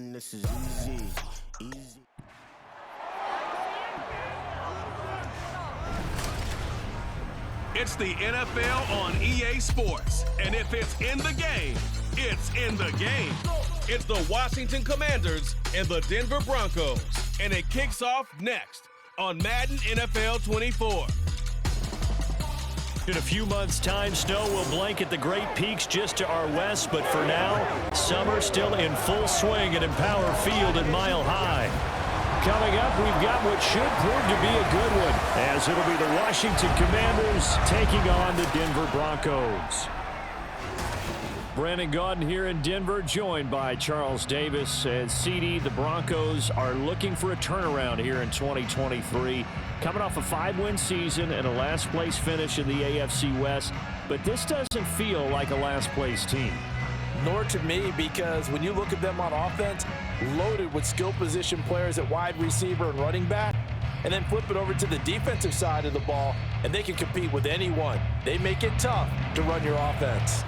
and this is easy. Easy. It's the NFL on EA Sports, and if it's in the game, it's in the game. It's the Washington Commanders and the Denver Broncos, and it kicks off next on Madden NFL 24. In a few months' time, snow will blanket the Great Peaks just to our west, but for now, summer still in full swing at Empower Field at Mile High. Coming up, we've got what should prove to be a good one, as it'll be the Washington Commanders taking on the Denver Broncos. Brandon Gaudin here in Denver, joined by Charles Davis. And CD, the Broncos are looking for a turnaround here in 2023. Coming off a 5-win season and a last-place finish in the AFC West. But this doesn't feel like a last-place team. Nor to me, because when you look at them on offense, loaded with skill position players at wide receiver and running back, and then flip it over to the defensive side of the ball, and they can compete with anyone. They make it tough to run your offense.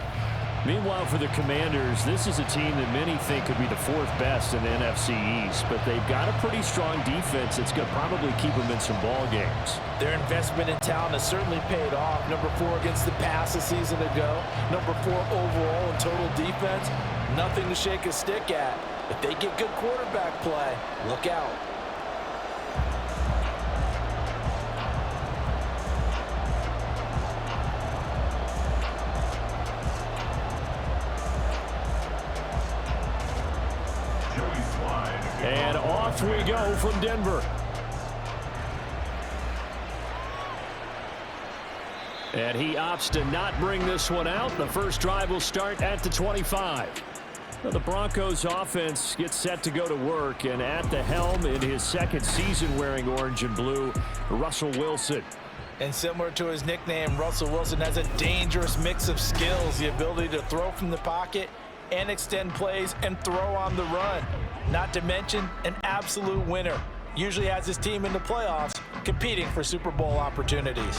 Meanwhile, for the Commanders, this is a team that many think could be the 4th best in the NFC East, but they've got a pretty strong defense that's going to probably keep them in some ball games. Their investment in talent has certainly paid off. Number 4 against the pass a season ago. Number 4 overall in total defense. Nothing to shake a stick at. If they get good quarterback play, look out. And off we go from Denver. And he opts to not bring this one out. The first drive will start at the 25. Well, the Broncos offense gets set to go to work, and at the helm in his 2nd season wearing orange and blue, Russell Wilson. And similar to his nickname, Russell Wilson has a dangerous mix of skills, the ability to throw from the pocket and extend plays and throw on the run. Not to mention an absolute winner. Usually has his team in the playoffs competing for Super Bowl opportunities.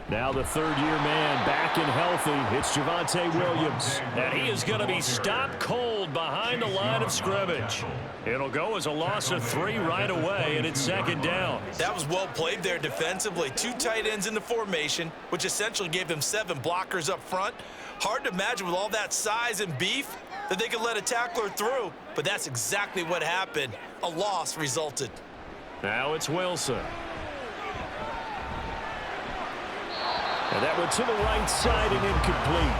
Now the 3rd-year man back and healthy. It's Javonte Williams. And he is going to be stopped cold behind the line of scrimmage. It'll go as a loss of 3 right away, and it's 2nd down. That was well played there defensively. 2 tight ends in the formation, which essentially gave them 7 blockers up front. Hard to imagine with all that size and beef that they could let a tackler through, but that's exactly what happened. A loss resulted. Now it's Wilson. And that went to the right side and incomplete.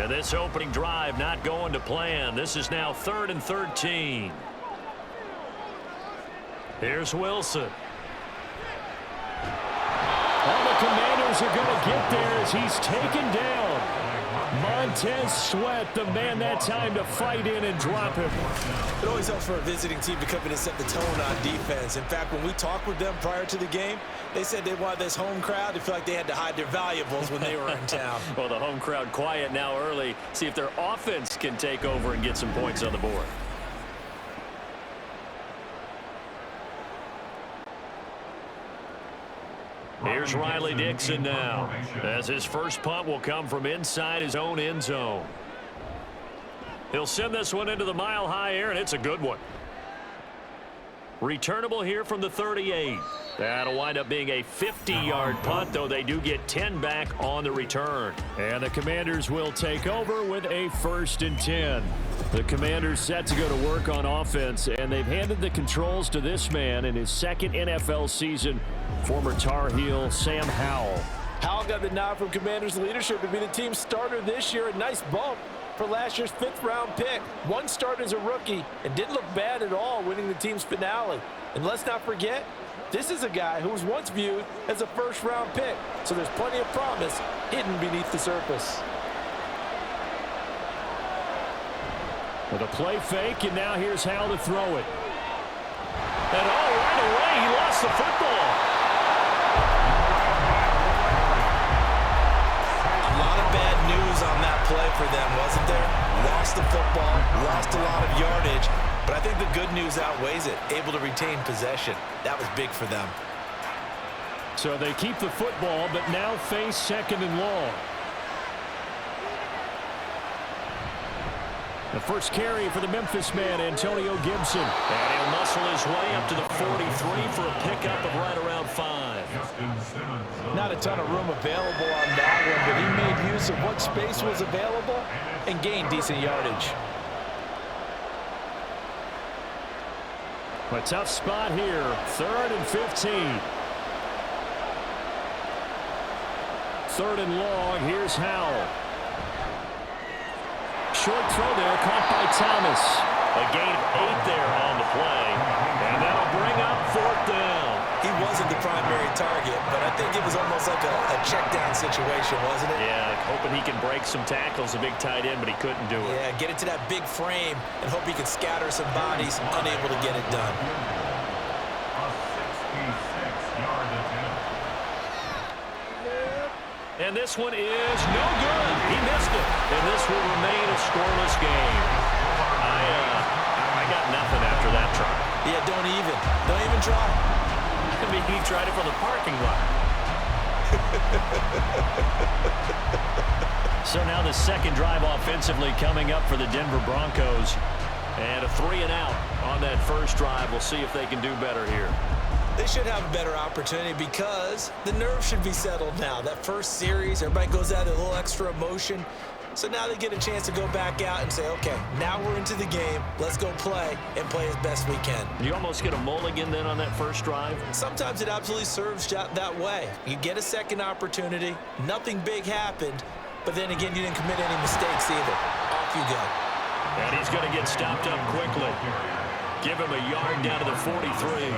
And this opening drive not going to plan. This is now 3rd and 13. Here's Wilson. All the Commanders are going to get there as he's taken down. Montez Sweat, the man that time to fight in and drop him. It always helps for a visiting team to come in and set the tone on defense. In fact, when we talked with them prior to the game, they said they wanted this home crowd to feel like they had to hide their valuables when they were in town. Well, the home crowd quiet now early. See if their offense can take over and get some points on the board. Here's Riley Dixon now, as his first punt will come from inside his own end zone. He'll send this one into the mile-high air, and it's a good one. Returnable here from the 38. That'll wind up being a 50-yard punt, though they do get 10 back on the return. And the Commanders will take over with a 1st and 10. The Commanders set to go to work on offense, and they've handed the controls to this man in his 2nd NFL season, former Tar Heel Sam Howell. Howell got the nod from Commanders leadership to be the team's starter this year. A nice bump for last year's 5th-round pick. 1 start as a rookie and didn't look bad at all winning the team's finale. And let's not forget, this is a guy who was once viewed as a 1st-round pick. So there's plenty of promise hidden beneath the surface. With a play fake, and now here's Howell to throw it. And right away, he lost the football. for them, wasn't there? Lost the football, lost a lot of yardage, but I think the good news outweighs it. Able to retain possession. That was big for them. So they keep the football, but now face second and long. The first carry for the Memphis man, Antonio Gibson. And he'll muscle his way up to the 43 for a pickup of right around 5. Not a ton of room available on that one, but he made use of what space was available and gained decent yardage. A tough spot here, 3rd and 15. 3rd and long, here's Howell. Short throw there, caught by Thomas. A gain of 8 there on the play, and that'll bring up 4th down. He wasn't the primary target, but I think it was almost like a check down situation, wasn't it? Yeah, hoping he can break some tackles, a big tight end, but he couldn't do it. Yeah, get it to that big frame and hope he can scatter some bodies, unable to get it done. And this one is no good. He missed it. And this will remain a scoreless game. I got nothing after that try. Yeah, don't even try. I mean, he tried it from the parking lot. So now the second drive offensively coming up for the Denver Broncos. And a 3 and out on that first drive. We'll see if they can do better here. They should have a better opportunity because the nerves should be settled now. That first series, everybody goes out with a little extra emotion. So now they get a chance to go back out and say, okay, now we're into the game. Let's go play and play as best we can. You almost get a mulligan then on that first drive? Sometimes it absolutely serves that way. You get a second opportunity. Nothing big happened. But then again, you didn't commit any mistakes either. Off you go. And he's going to get stopped up quickly. Give him a yard down to the 43.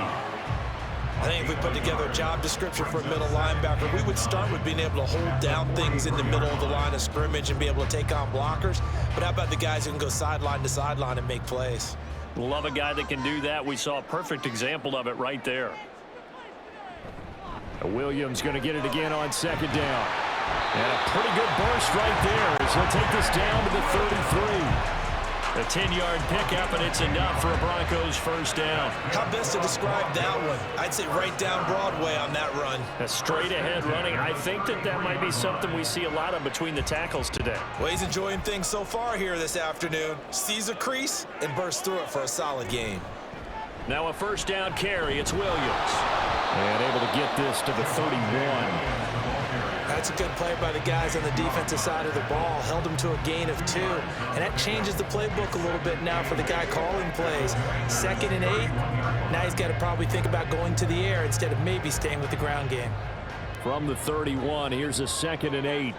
I think if we put together a job description for a middle linebacker, we would start with being able to hold down things in the middle of the line of scrimmage and be able to take on blockers. But how about the guys who can go sideline to sideline and make plays? Love a guy that can do that. We saw a perfect example of it right there. Williams going to get it again on 2nd down. And a pretty good burst right there as he'll take this down to the 33. A 10-yard pickup, and it's enough for a Broncos first down. How best to describe that one? I'd say right down Broadway on that run. A straight-ahead running. I think that might be something we see a lot of between the tackles today. Well, he's enjoying things so far here this afternoon. Sees a crease and bursts through it for a solid game. Now a first down carry. It's Williams. And able to get this to the 31. That's a good play by the guys on the defensive side of the ball. Held him to a gain of 2. And that changes the playbook a little bit now for the guy calling plays. 2nd and 8. Now he's got to probably think about going to the air instead of maybe staying with the ground game. From the 31, here's a 2nd and 8.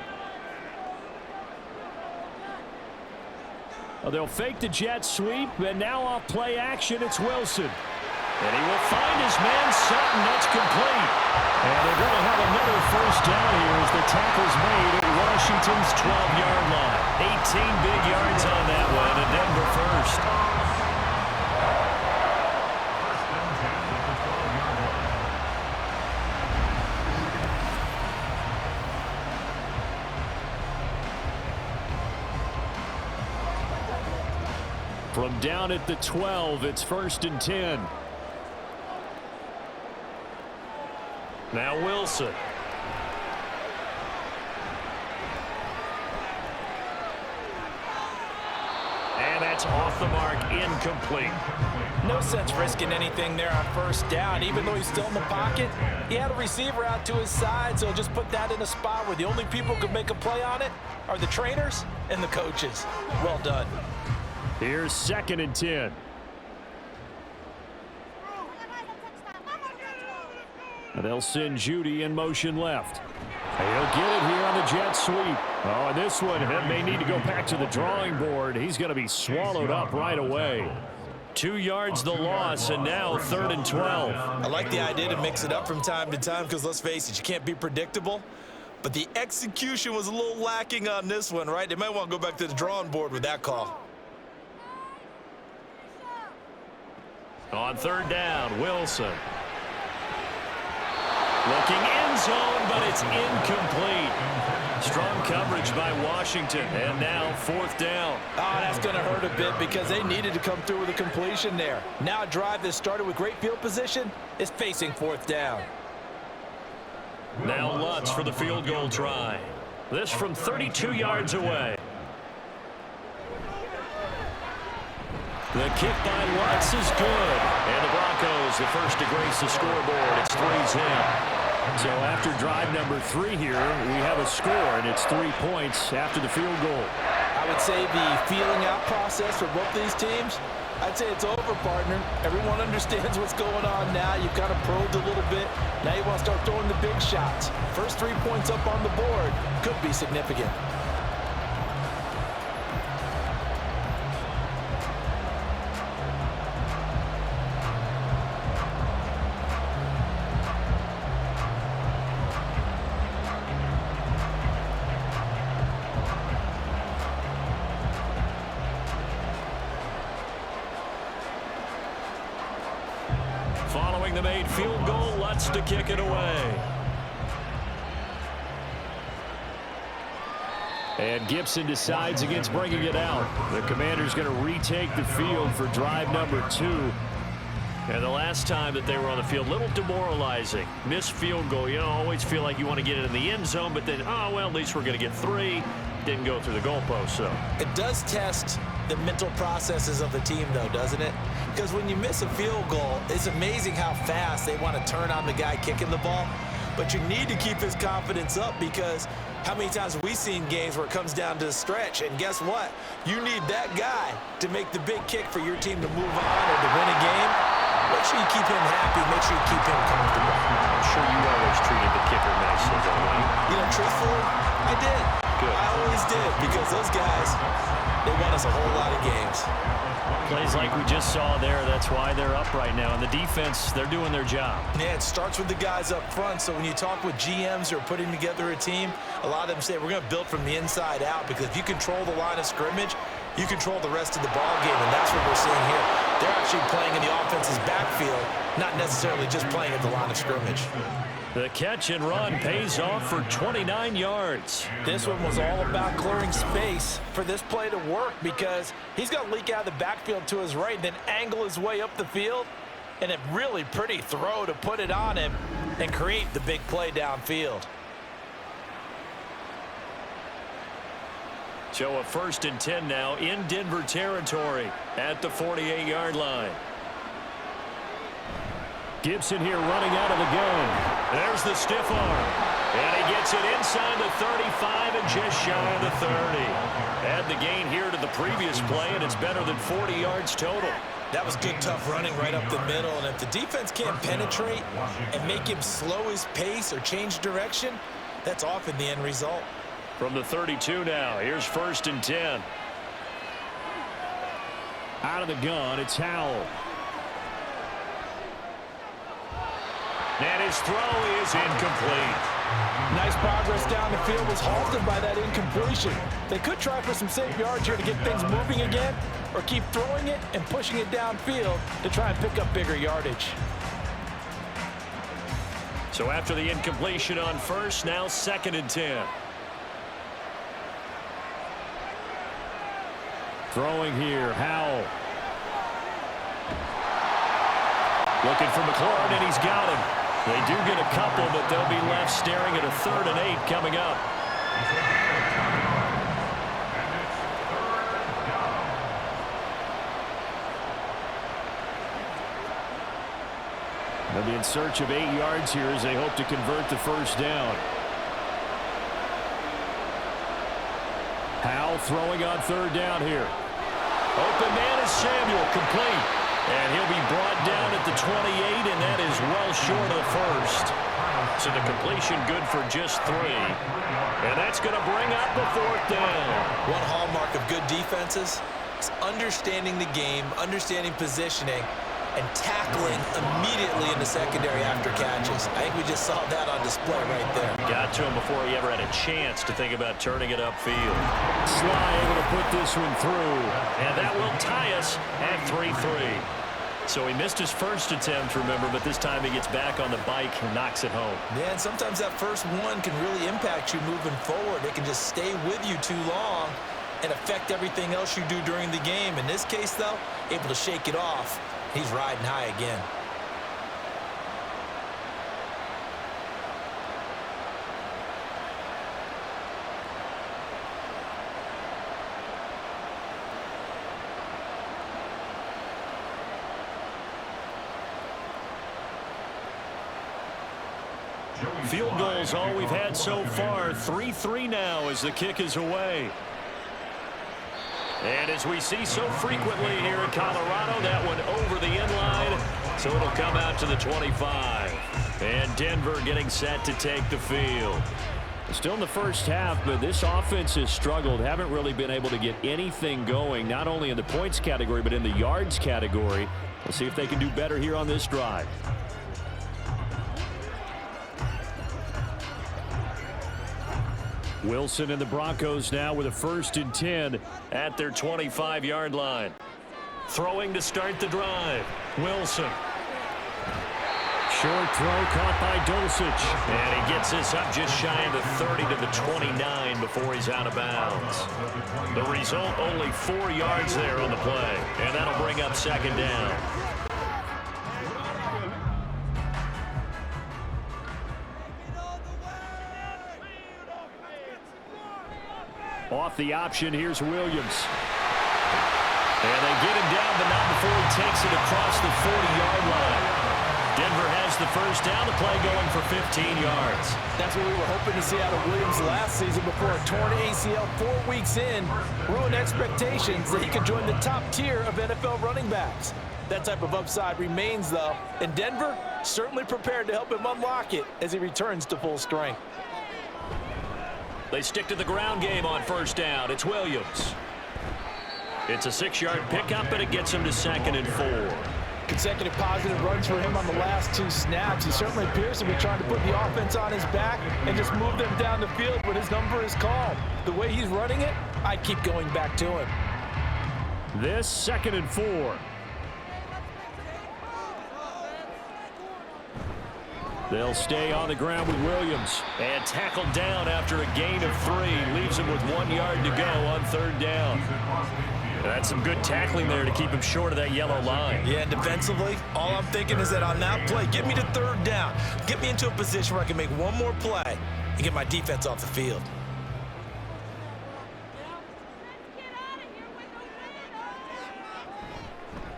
Well, they'll fake the jet sweep, and now off play action, it's Wilson. And he will find his man, Sutton. That's complete. And they're going to have another first down here as the tackle's made at Washington's 12-yard line. 18 big yards on that one, and Denver first. From down at the 12, it's 1st and 10. Now Wilson. And that's off the mark, incomplete. No sense risking anything there on first down. Even though he's still in the pocket, he had a receiver out to his side, so just put that in a spot where the only people who can make a play on it are the trainers and the coaches. Well done. Here's 2nd and 10. And they'll send Judy in motion left. He'll get it here on the jet sweep. Oh, and this one may need to go back to the drawing board. He's going to be swallowed up right away. 2 yards the loss, and now 3rd and 12. I like the idea to mix it up from time to time because, let's face it, you can't be predictable. But the execution was a little lacking on this one, right? They might want to go back to the drawing board with that call. On 3rd down, Wilson. Looking end zone, but it's incomplete. Strong coverage by Washington, and now 4th down. Oh, that's going to hurt a bit because they needed to come through with a completion there. Now a drive that started with great field position is facing 4th down. Now Lutz for the field goal try. This from 32 yards away. The kick by Lutz is good. And the Broncos, the first to grace the scoreboard. It's 3-0. So after drive number 3 here, we have a score, and it's 3 points after the field goal. I would say the feeling out process for both these teams, I'd say it's over, partner. Everyone understands what's going on now. You've kind of probed a little bit. Now you want to start throwing the big shots. First 3 points up on the board could be significant. Following the made field goal, Lutz to kick it away. And Gibson decides against bringing it out. The Commanders going to retake the field for drive number 2. And the last time that they were on the field, a little demoralizing. Missed field goal. You know, always feel like you want to get it in the end zone, but then, oh, well, at least we're going to get 3. Didn't go through the goalpost, so. It does test the mental processes of the team, though, doesn't it? Because when you miss a field goal, it's amazing how fast they want to turn on the guy kicking the ball. But you need to keep his confidence up because how many times have we seen games where it comes down to the stretch? And guess what? You need that guy to make the big kick for your team to move on or to win a game. Make sure you keep him happy. Make sure you keep him comfortable. I'm sure you always treated the kicker nicely, don't you? You know, truthfully, I did. Good. I always did because those guys, they won us a whole lot of games. Plays like we just saw there, that's why they're up right now. And the defense, they're doing their job. Yeah, it starts with the guys up front. So when you talk with GMs who are putting together a team, a lot of them say we're going to build from the inside out because if you control the line of scrimmage, you control the rest of the ball game, and that's what we're seeing here. They're actually playing in the offense's backfield, not necessarily just playing at the line of scrimmage. The catch and run pays off for 29 yards. This one was all about clearing space for this play to work because he's going to leak out of the backfield to his right and then angle his way up the field. And a really pretty throw to put it on him and create the big play downfield. So a 1st and 10 now in Denver territory at the 48-yard line. Gibson here running out of the gun. There's the stiff arm. And he gets it inside the 35 and just shy of the 30. Add the gain here to the previous play, and it's better than 40 yards total. That was good, tough running right up the middle. And if the defense can't penetrate and make him slow his pace or change direction, that's often the end result. From the 32 now, here's 1st and 10. Out of the gun, it's Howell. And his throw is incomplete. Nice progress down the field was halted by that incompletion. They could try for some safe yards here to get things moving again, or keep throwing it and pushing it downfield to try and pick up bigger yardage. So after the incompletion on 1st, now 2nd and 10. Throwing here, Howell. Looking for McLaurin, and he's got him. They do get a couple, but they'll be left staring at a 3rd and 8 coming up. They'll be in search of 8 yards here as they hope to convert the 1st down. Howell throwing on 3rd down here. Open man is Samuel, complete. And he'll be brought down at the 28, and that is well short of the 1st. So the completion good for just 3. And that's going to bring up the 4th down. One hallmark of good defenses is understanding the game, understanding positioning, and tackling immediately in the secondary after catches. I think we just saw that on display right there. Got to him before he ever had a chance to think about turning it upfield. Sly able to put this one through. And that will tie us at 3-3. So he missed his first attempt, remember, but this time he gets back on the bike and knocks it home. Man, sometimes that first one can really impact you moving forward. It can just stay with you too long and affect everything else you do during the game. In this case, though, able to shake it off. He's riding high again. Field goals all we've had so far. 3-3 now as the kick is away. And as we see so frequently here in Colorado, that one over the end line, so it'll come out to the 25. And Denver getting set to take the field. Still in the first half, but this offense has struggled. Haven't really been able to get anything going, not only in the points category, but in the yards category. We'll see if they can do better here on this drive. Wilson and the Broncos now with a 1st and 10 at their 25-yard line. Throwing to start the drive. Wilson. Short throw caught by Dulcich. And he gets this up just shy of the 30 to the 29 before he's out of bounds. The result, only 4 yards there on the play. And that'll bring up 2nd down. Off the option, here's Williams. And they get him down, but not before he takes it across the 40-yard line. Denver has the 1st down, the play going for 15 yards. That's what we were hoping to see out of Williams last season before a torn ACL 4 weeks in ruined expectations that he could join the top tier of NFL running backs. That type of upside remains, though, and Denver certainly prepared to help him unlock it as he returns to full strength. They stick to the ground game on 1st down. It's Williams. It's a 6-yard pickup, and it gets him to 2nd and 4. Consecutive positive runs for him on the last 2 snaps. He certainly appears to be trying to put the offense on his back and just move them down the field when his number is called. The way he's running it, I keep going back to him. This 2nd and 4. They'll stay on the ground with Williams. And tackled down after a gain of 3. Leaves him with 1 yard to go on 3rd down. That's some good tackling there to keep him short of that yellow line. Yeah, and defensively, all I'm thinking is that on that play, get me to 3rd down. Get me into a position where I can make one more play and get my defense off the field.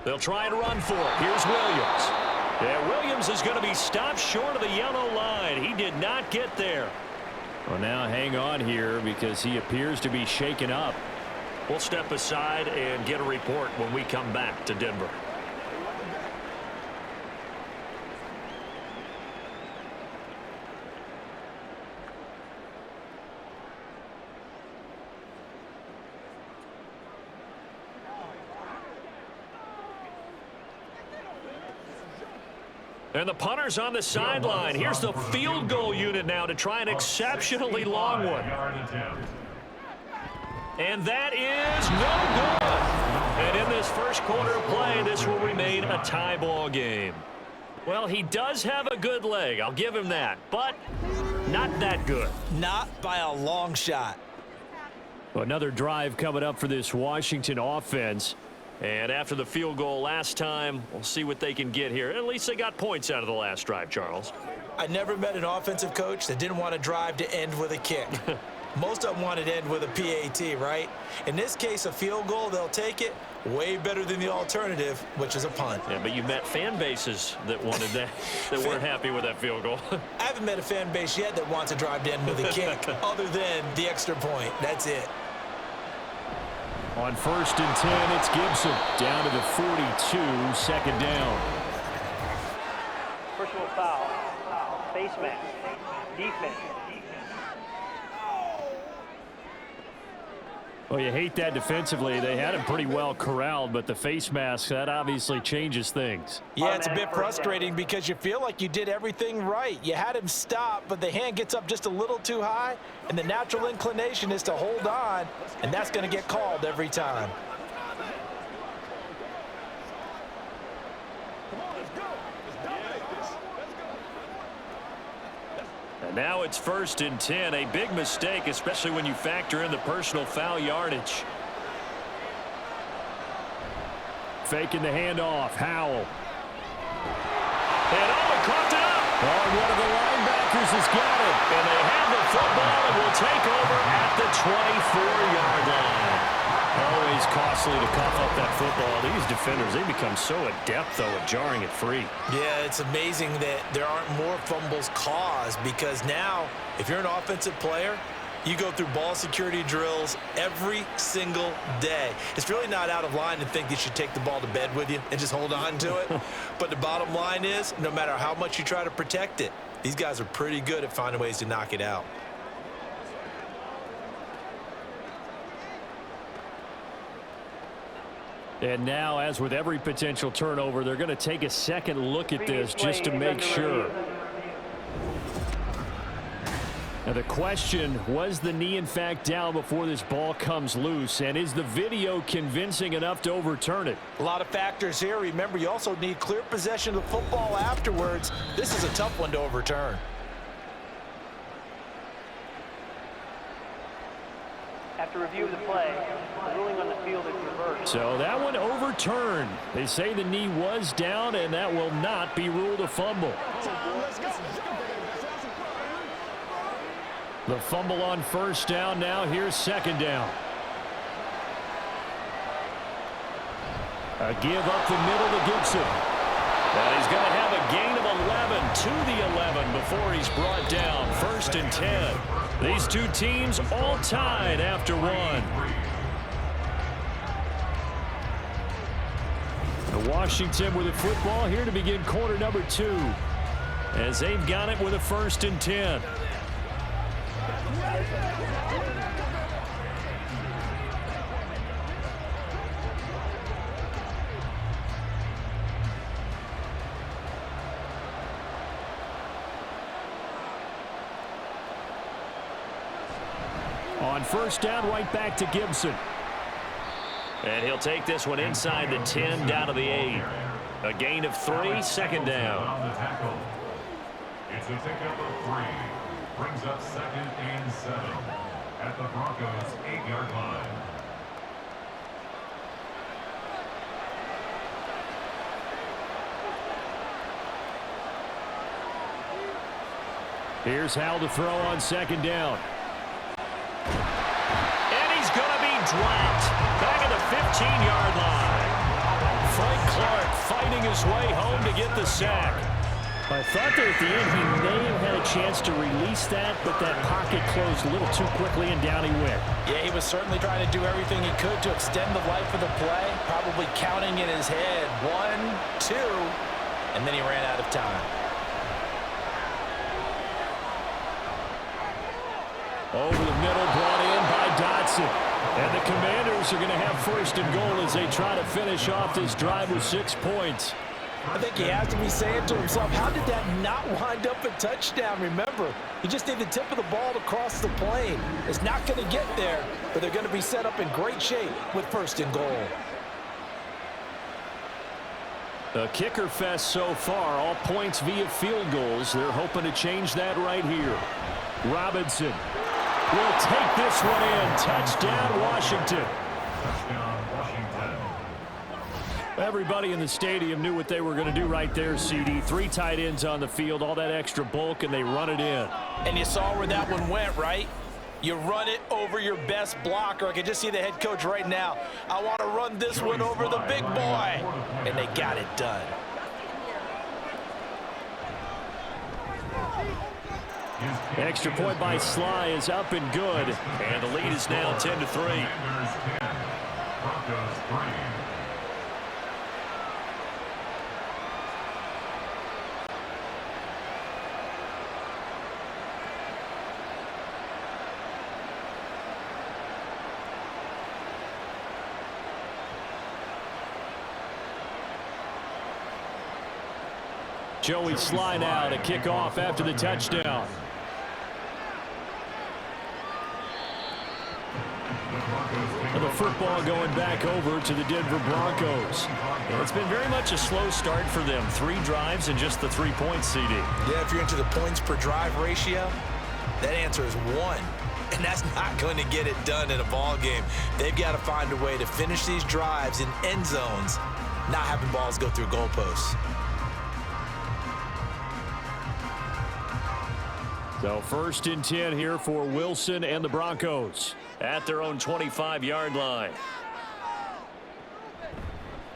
They'll try and run for it. Here's Williams. Yeah, Williams is going to be stopped short of the yellow line. He did not get there. Well, now hang on here because he appears to be shaken up. We'll step aside and get a report when we come back to Denver. And the punter's on the sideline. Here's the field goal unit now to try an exceptionally long one. And that is no good. And in this first quarter of play, this will remain a tie ball game. Well, he does have a good leg. I'll give him that. But not that good. Not by a long shot. Another drive coming up for this Washington offense. And after the field goal last time, we'll see what they can get here. At least they got points out of the last drive, Charles. I never met an offensive coach that didn't want to drive to end with a kick. Most of them want it to end with a PAT, right? In this case, a field goal, they'll take it. Way better than the alternative, which is a punt. Yeah, but you met fan bases that wanted that, that weren't happy with that field goal. I haven't met a fan base yet that wants to drive to end with a kick, other than the extra point. That's it. On 1st and 10, it's Gibson down to the 42, 2nd down. Personal foul, face mask, defense. Well, you hate that defensively. They had him pretty well corralled, but the face mask, that obviously changes things. Yeah, it's a bit frustrating because you feel like you did everything right. You had him stop, but the hand gets up just a little too high, and the natural inclination is to hold on, and that's going to get called every time. Now it's 1st and 10. A big mistake, especially when you factor in the personal foul yardage. Faking the handoff. Howell. And coughed it up. Oh, one of the linebackers has got it. And they have the football and will take over at the 24-yard line. Always costly to cough up that football. These defenders, they become so adept, though, at jarring it free. Yeah, it's amazing that there aren't more fumbles caused, because now, if you're an offensive player, you go through ball security drills every single day. It's really not out of line to think you should take the ball to bed with you and just hold on to it. But the bottom line is, no matter how much you try to protect it, these guys are pretty good at finding ways to knock it out. And now, as with every potential turnover, they're going to take a second look at this just to make sure. Now the question, was the knee in fact down before this ball comes loose? And is the video convincing enough to overturn it? A lot of factors here. Remember, you also need clear possession of the football afterwards. This is a tough one to overturn. After review of the play, the ruling on the field is reversed. So that one overturned. They say the knee was down, and that will not be ruled a fumble. The fumble on 1st down. Now here's 2nd down. A give up the middle to Gibson. And he's going to have a gain of 11 to the 11 before he's brought down. 1st and 10. These two teams all tied after one. Washington with the football here to begin quarter number 2, as they've got it with a 1st and 10. On 1st down, right back to Gibson. And he'll take this one inside the 10, down to the 8. A gain of 3, 2nd down. It's a pickup of 3. Brings up 2nd and 7 at the Broncos' 8-yard line. Here's Howell to throw on 2nd down. And he's going to be dropped back at the 15-yard line. Frank Clark fighting his way home to get the sack. I thought that at the end he may have had a chance to release that, but that pocket closed a little too quickly, and down he went. Yeah, he was certainly trying to do everything he could to extend the life of the play, probably counting in his head 1, 2, and then he ran out of time. Over the middle, brought in by Dotson. And the Commanders are going to have 1st and goal as they try to finish off this drive with 6 points. I think he has to be saying to himself, how did that not wind up a touchdown? Remember, you just need the tip of the ball to cross the plane. It's not going to get there, but they're going to be set up in great shape with 1st and goal. A kicker fest so far, all points via field goals. They're hoping to change that right here. Robinson will take this one in. Touchdown, Washington. Touchdown, Washington. Everybody in the stadium knew what they were going to do right there, CD. 3 tight ends on the field, all that extra bulk, and they run it in. And you saw where that one went, right? You run it over your best blocker. I can just see the head coach right now. I want to run this one over the big boy. And they got it done. Extra point by Sly is up and good. And the lead is now 10-3. Broncos 3. Joey Sly now to kick off after the touchdown. And the football going back over to the Denver Broncos. And it's been very much a slow start for them. 3 drives and just the 3 points, CD. Yeah, if you're into the points per drive ratio, that answer is 1. And that's not going to get it done in a ball game. They've got to find a way to finish these drives in end zones, not having balls go through goalposts. So 1st and 10 here for Wilson and the Broncos at their own 25-yard line.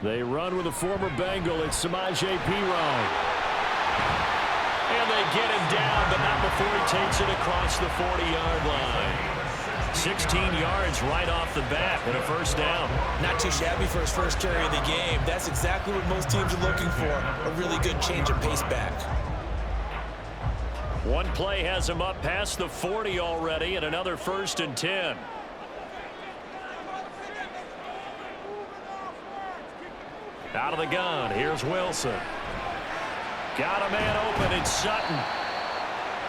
They run with a former Bengal. It's Samaje Perine. And they get him down, but not before he takes it across the 40-yard line. 16 yards right off the bat and a 1st down. Not too shabby for his first carry of the game. That's exactly what most teams are looking for, a really good change of pace back. One play has him up past the 40 already, and another 1st and 10. Out of the gun, here's Wilson. Got a man open, it's Sutton.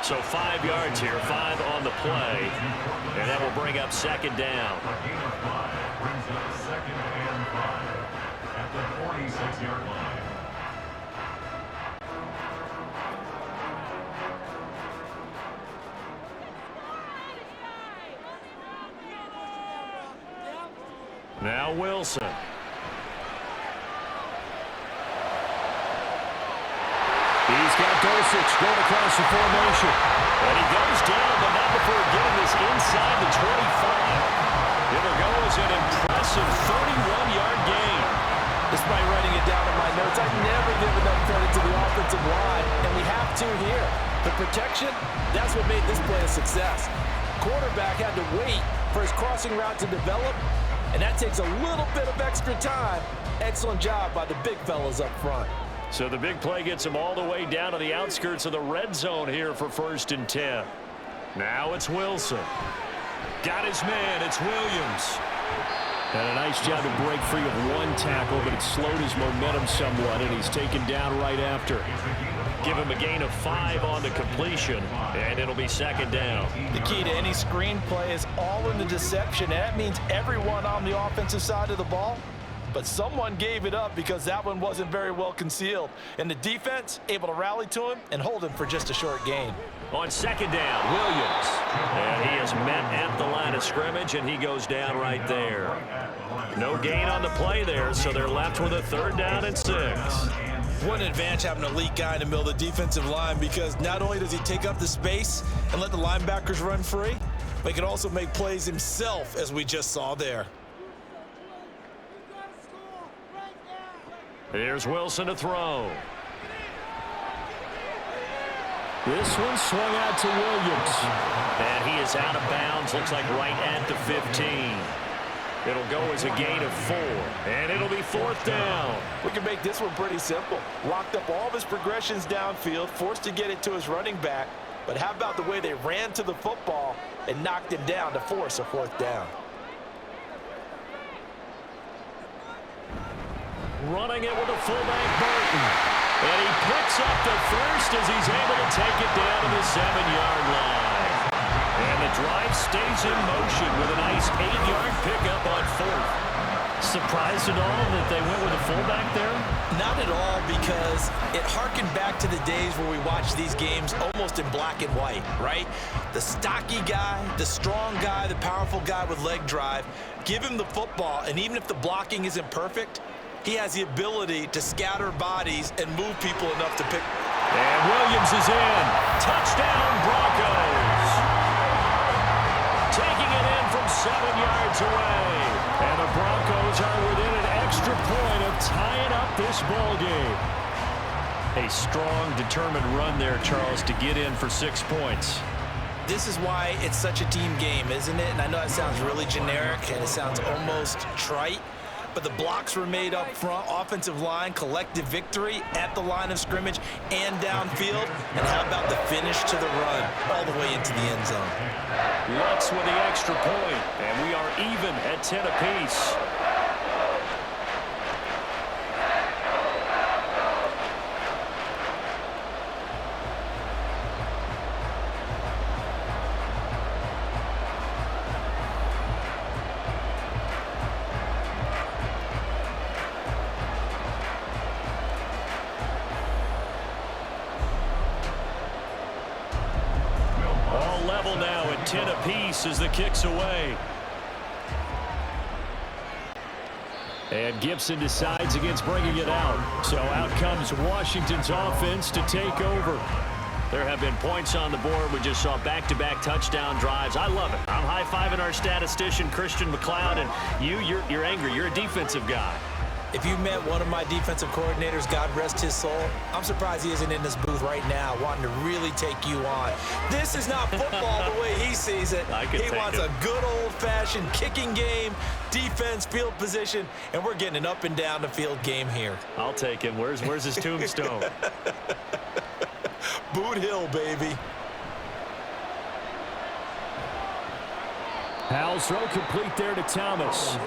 So 5 yards here, 5 on the play, and that will bring up 2nd down. A gain of 5 brings up 2nd and 5 at the 46-yard line. Now Wilson. He's got Dulcich going across the formation. And he goes down, but not before getting this inside the 25. It'll go as an impressive 31-yard gain. Despite writing it down in my notes, I never give enough credit to the offensive line, and we have to here. The protection, that's what made this play a success. Quarterback had to wait for his crossing route to develop, and that takes a little bit of extra time. Excellent job by the big fellas up front. So the big play gets him all the way down to the outskirts of the red zone here for 1st and 10. Now it's Wilson. Got his man. It's Williams. And a nice job to break free of 1 tackle, but it slowed his momentum somewhat, and he's taken down right after. Give him a gain of 5 on the completion, and it'll be 2nd down. The key to any screen play is all in the deception. And that means everyone on the offensive side of the ball, but someone gave it up because that one wasn't very well concealed. And the defense able to rally to him and hold him for just a short gain. On 2nd down, Williams. And he is met at the line of scrimmage, and he goes down right there. No gain on the play there, so they're left with a 3rd down and 6. What an advantage having an elite guy in the middle of the defensive line, because not only does he take up the space and let the linebackers run free, but he can also make plays himself, as we just saw there. Here's Wilson to throw. This one swung out to Williams. And he is out of bounds, looks like right at the 15. It'll go as a gain of 4, and it'll be 4th down. We can make this one pretty simple. Locked up all of his progressions downfield, forced to get it to his running back. But how about the way they ran to the football and knocked him down to force a 4th down? Running it with a fullback, Burton. And he picks up the first as he's able to take it down to the 7-yard line. And the drive stays in motion with a nice 8-yard pickup on 4th. Surprised at all that they went with a fullback there? Not at all, because it harkened back to the days where we watched these games almost in black and white, right? The stocky guy, the strong guy, the powerful guy with leg drive, give him the football, and even if the blocking isn't perfect, he has the ability to scatter bodies and move people enough to pick. And Williams is in. Touchdown, Broncos. Taking it in from 7 yards away. And the Broncos are within an extra point of tying up this ball game. A strong, determined run there, Charles, to get in for 6 points. This is why it's such a team game, isn't it? And I know it sounds really generic and it sounds almost trite, but the blocks were made up front, offensive line, collective victory at the line of scrimmage and downfield. And how about the finish to the run all the way into the end zone? Lutz with the extra point, and we are even at 10 apiece. 10 apiece as the kick's away. And Gibson decides against bringing it out. So out comes Washington's offense to take over. There have been points on the board. We just saw back-to-back touchdown drives. I love it. I'm high-fiving our statistician, Christian McLeod, and you're angry. You're a defensive guy. If you met one of my defensive coordinators, God rest his soul, I'm surprised he isn't in this booth right now wanting to really take you on. This is not football the way he sees it. He wants a good old-fashioned kicking game, defense, field position, and we're getting an up and down the field game here. I'll take him. Where's his tombstone? Boot Hill, baby. Powell's throw complete there to Thomas.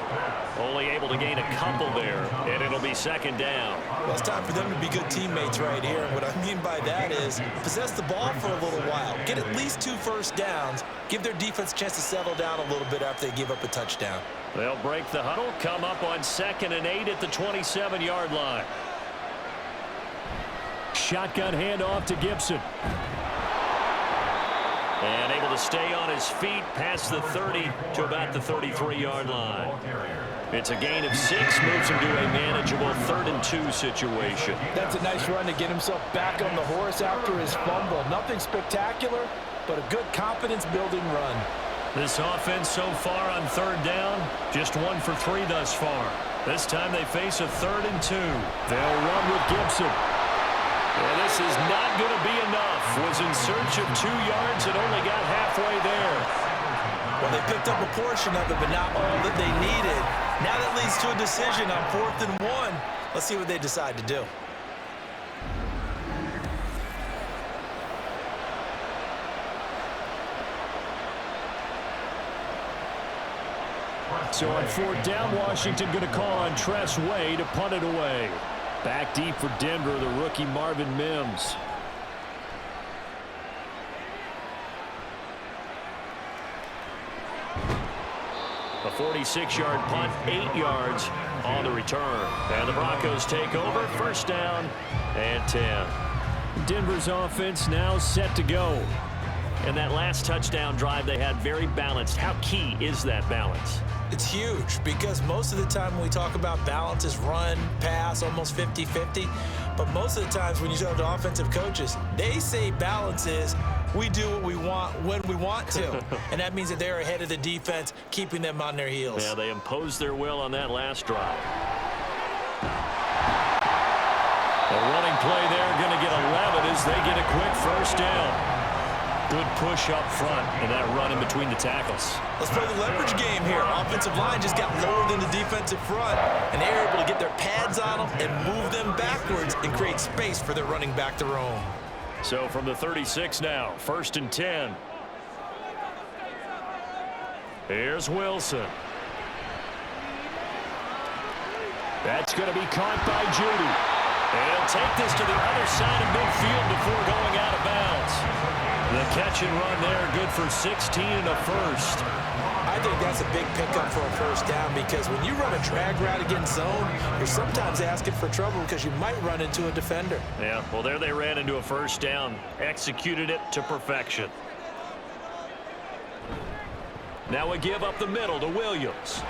Only able to gain a couple there, and it'll be second down. Well, it's time for them to be good teammates right here. And what I mean by that is possess the ball for a little while. Get at least 2 first downs. Give their defense a chance to settle down a little bit after they give up a touchdown. They'll break the huddle, come up on 2nd and 8 at the 27-yard line. Shotgun handoff to Gibson. And able to stay on his feet past the 30 to about the 33-yard line. It's a gain of 6, moves him to a manageable 3rd and 2 situation. That's a nice run to get himself back on the horse after his fumble. Nothing spectacular, but a good confidence-building run. This offense so far on 3rd down, just 1 for 3 thus far. This time they face a 3rd and 2. They'll run with Gibson. And this is not going to be enough. Was in search of 2 yards and only got halfway there. Well, they picked up a portion of it, but not all that they needed. Now that leads to a decision on 4th and 1. Let's see what they decide to do. So on 4th down, Washington going to call on Tress Way to punt it away. Back deep for Denver, the rookie Marvin Mims. A 46-yard punt, 8 yards on the return. And the Broncos take over, 1st down and 10. Denver's offense now set to go. And that last touchdown drive they had very balanced. How key is that balance? It's huge because most of the time when we talk about balance is run, pass, almost 50-50. But most of the times when you talk to offensive coaches, they say balance is we do what we want when we want to. And that means that they're ahead of the defense, keeping them on their heels. Yeah, they imposed their will on that last drive. A running play there, going to get 11 as they get a quick 1st down. Good push up front and that run in between the tackles. Let's play the leverage game here. Offensive line just got lowered in the defensive front, and they're able to get their pads on them and move them backwards and create space for their running back to roam. So from the 36 now, 1st and 10. Here's Wilson. That's going to be caught by Judy. And he'll take this to the other side of midfield before going out of bounds. The catch and run there, good for 16 and a 1st. I think that's a big pickup for a 1st down because when you run a drag route against zone, you're sometimes asking for trouble because you might run into a defender. Yeah, well, there they ran into a 1st down, executed it to perfection. Now we give up the middle to Williams.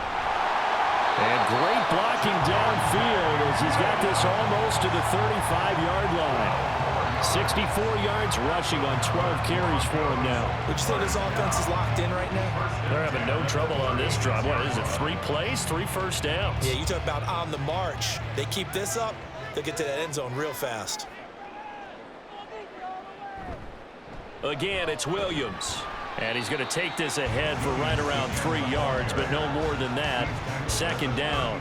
And great blocking downfield as he's got this almost to the 35-yard line. 64 yards rushing on 12 carries for him now. Would you say this offense is locked in right now? They're having no trouble on this drive. What is it, 3 plays, 3 1st downs? Yeah, you talk about on the march. They keep this up, they'll get to that end zone real fast. Again, it's Williams. And he's going to take this ahead for right around 3 yards, but no more than that. 2nd down.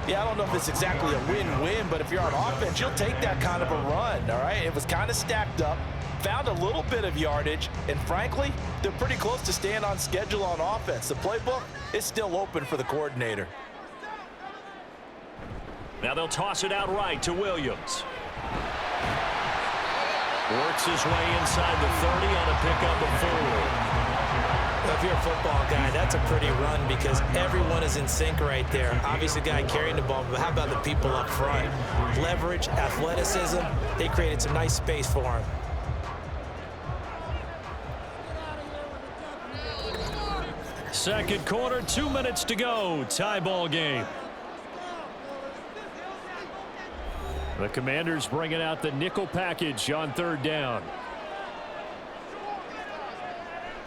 Yeah, I don't know if it's exactly a win-win, but if you're on offense, you'll take that kind of a run, all right? It was kind of stacked up, found a little bit of yardage, and frankly, they're pretty close to staying on schedule on offense. The playbook is still open for the coordinator. Now they'll toss it out right to Williams. Works his way inside the 30 on a pickup of 4. If you're a football guy, that's a pretty run because everyone is in sync right there. Obviously, the guy carrying the ball, but how about the people up front? Leverage, athleticism, they created some nice space for him. Second quarter, 2 minutes to go. Tie ball game. The Commanders bringing out the nickel package on third down.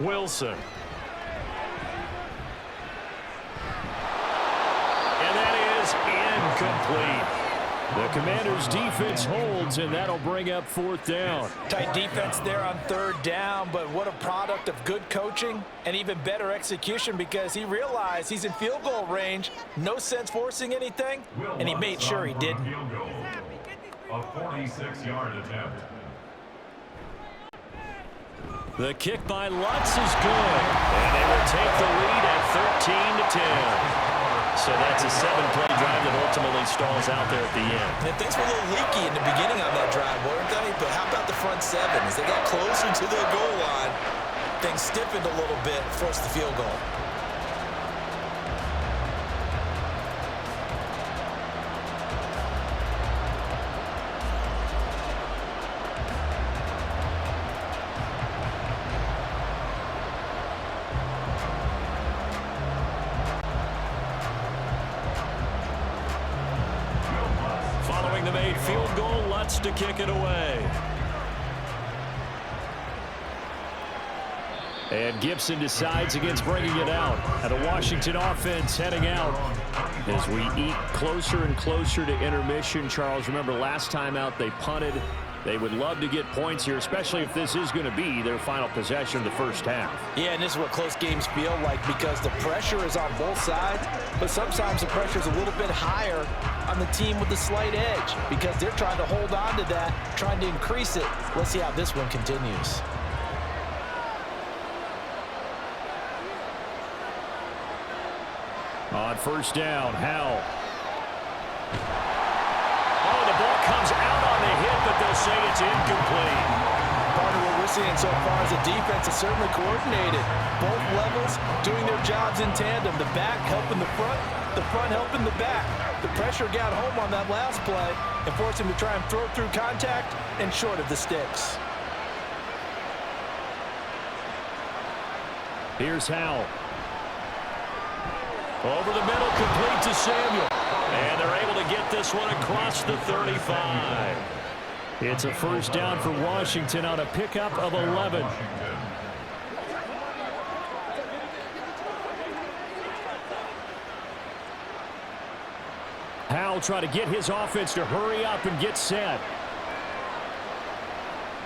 Wilson. And that is incomplete. The Commanders' defense holds, and that'll bring up fourth down. Tight defense there on third down, but what a product of good coaching and even better execution, because he realized he's in field goal range. No sense forcing anything, and he made sure he didn't. A 46-yard attempt. The kick by Lutz is good, and they will take the lead at 13-10. So that's a 7-play drive that ultimately stalls out there at the end. And things were a little leaky in the beginning on that drive, weren't they? But how about the front seven? As they got closer to the goal line, things stiffened a little bit, forced the field goal. The made field goal, Lutz to kick it away. And Gibson decides against bringing it out. And a Washington offense heading out as we eat closer and closer to intermission. Charles, remember last time out they punted. They would love to get points here, especially if this is going to be their final possession of the first half. Yeah, and this is what close games feel like, because the pressure is on both sides, but sometimes the pressure is a little bit higher on the team with the slight edge, because they're trying to hold on to that, trying to increase it. Let's see how this one continues. On first down, Howell. Oh, the ball comes out on the hit, but they'll say it's incomplete. Part of what we're seeing so far is the defense is certainly coordinated. Both levels doing their jobs in tandem. The back helping the front helping the back. The pressure got home on that last play and forced him to try and throw through contact and short of the sticks. Here's Howell. Over the middle, complete to Samuel. And they're able to get this one across the 35. It's a first down for Washington on a pickup of 11. Howell trying to get his offense to hurry up and get set.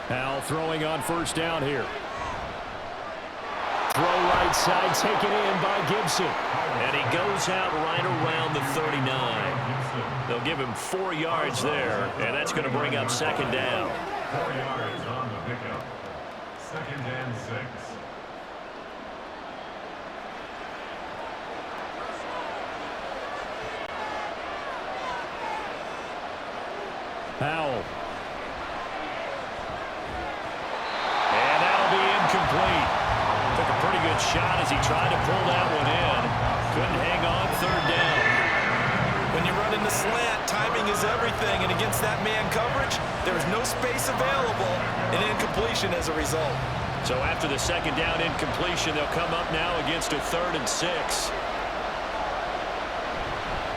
Howell throwing on first down here. Throw right side, taken in by Gibson. And he goes out right around the 39. They'll give him 4 yards there, and that's going to bring up second down. 4 yards on the pickup. Second and 6. Howell. And that'll be incomplete. Took a pretty good shot as he tried to pull that one in. Couldn't hang on, third down. When you run in the slant, timing is everything, and against that man coverage, there is no space available, and incompletion as a result. So after the second down incompletion, they'll come up now against a 3rd and 6.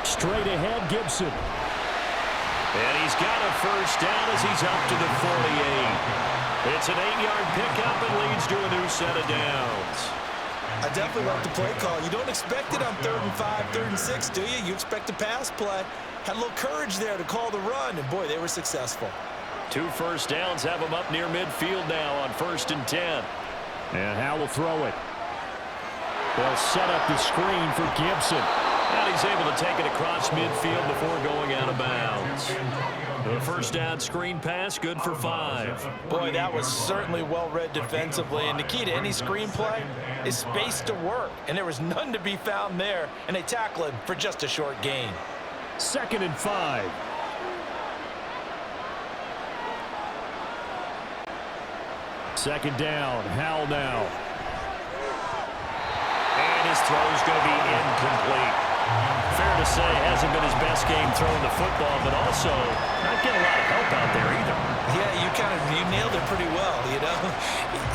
Straight ahead, Gibson. And he's got a first down as he's up to the 48. It's an 8-yard pickup and leads to a new set of downs. I definitely like the play call. You don't expect it on 3rd and 5, 3rd and 6, do you? You expect a pass play. Had a little courage there to call the run, and boy, they were successful. 2 first downs have him up near midfield now on 1st and 10. And Howell will throw it. They'll set up the screen for Gibson. And he's able to take it across midfield before going out of bounds. The first down screen pass, good for 5. Boy, that was certainly well-read defensively. And the key to any screen play is space to work. And there was none to be found there. And they tackle him for just a short gain. 2nd and 5. Second down, Howell now. And his throw is going to be incomplete. Fair to say, hasn't been his best game throwing the football, but also not getting a lot of help out there either. Yeah, you nailed it pretty well, you know.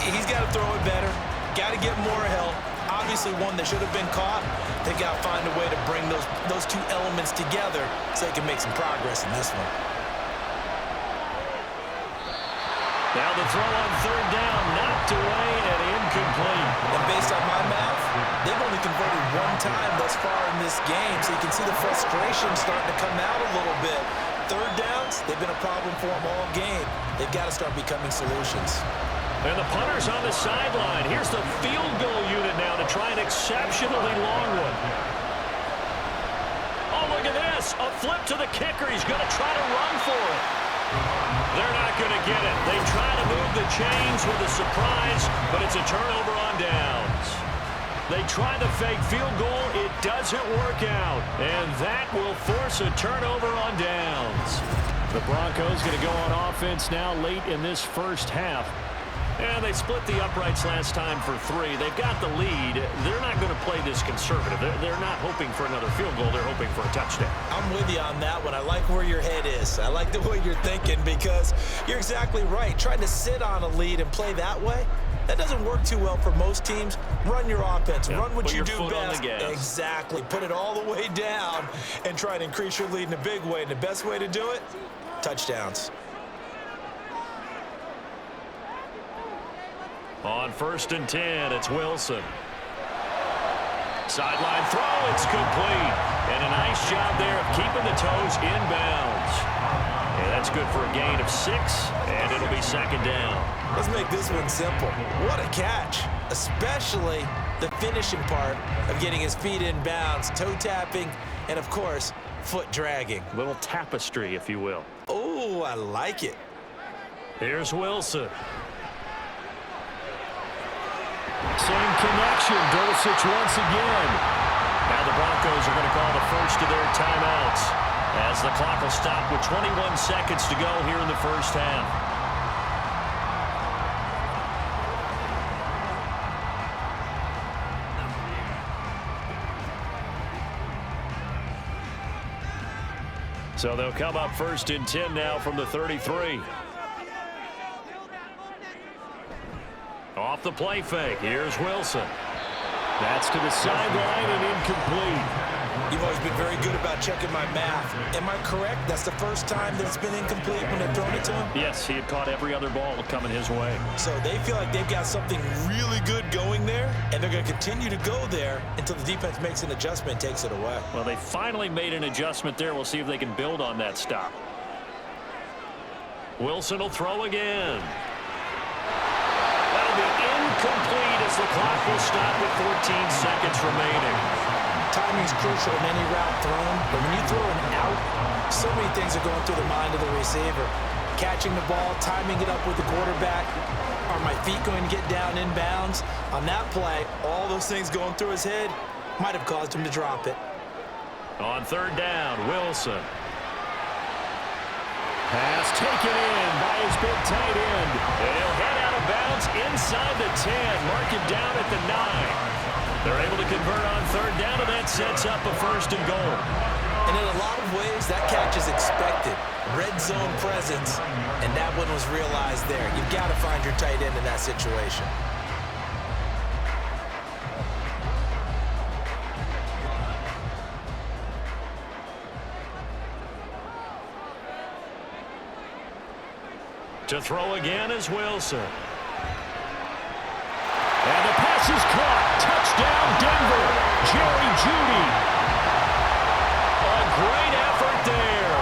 He's got to throw it better, got to get more help. obviously one that should have been caught. They got to find a way to bring those two elements together so they can make some progress in this one. Now the throw on third down, knocked away and incomplete. And based on my math, they've only converted one time thus far in this game, so you can see the frustration starting to come out a little bit. Third downs, they've been a problem for them all game. They've got to start becoming solutions. And the punter's on the sideline. Here's the field goal unit now to try an exceptionally long one. Oh, look at this. A flip to the kicker. He's going to try to run for it. They're not going to get it. They try to move the chains with a surprise, but it's a turnover on downs. They try the fake field goal. It doesn't work out. And that will force a turnover on downs. The Broncos going to go on offense now late in this first half. And they split the uprights last time for 3. They've got the lead. They're not going to play this conservative. They're not hoping for another field goal. They're hoping for a touchdown. I'm with you on that one. I like where your head is. I like the way you're thinking because you're exactly right. Trying to sit on a lead and play that way, that doesn't work too well for most teams. Run your offense. Run what you do best. Exactly. Put it all the way down and try to increase your lead in a big way. And the best way to do it, touchdowns. On 1st and 10, it's Wilson. Sideline throw, it's complete. And a nice job there of keeping the toes inbounds. And that's good for a gain of 6, and it'll be 2nd down. Let's make this one simple. What a catch, especially the finishing part of getting his feet in bounds, toe tapping, and of course, foot dragging. A little tapestry, if you will. Oh, I like it. Here's Wilson. Same connection, Dulcich once again. Now the Broncos are going to call the first of their timeouts as the clock will stop with 21 seconds to go here in the first half. So they'll come up 1st and 10 now from the 33. Off the play fake. Here's Wilson. That's to the sideline and incomplete. You've always been very good about checking my math. Am I correct? That's the first time that it's been incomplete when they've thrown it to him? Yes, he had caught every other ball coming his way. So they feel like they've got something really good going there, and they're going to continue to go there until the defense makes an adjustment and takes it away. Well, they finally made an adjustment there. We'll see if they can build on that stop. Wilson will throw again. That'll be incomplete as the clock will stop with 14 seconds remaining. Timing is crucial in any route thrown, but when you throw an out, so many things are going through the mind of the receiver. Catching the ball, timing it up with the quarterback. Are my feet going to get down in bounds? On that play, all those things going through his head might have caused him to drop it. On 3rd down, Wilson. Pass taken in by his big tight end. And he'll head out of bounds inside the 10. Mark him down at the 9. They're able to convert on 3rd down, and that sets up a 1st and goal. And in a lot of ways, that catch is expected. Red zone presence, and that one was realized there. You've got to find your tight end in that situation. To throw again is Wilson. And the pass is caught. Touchdown, Denver. Jerry Jeudy. A great effort there.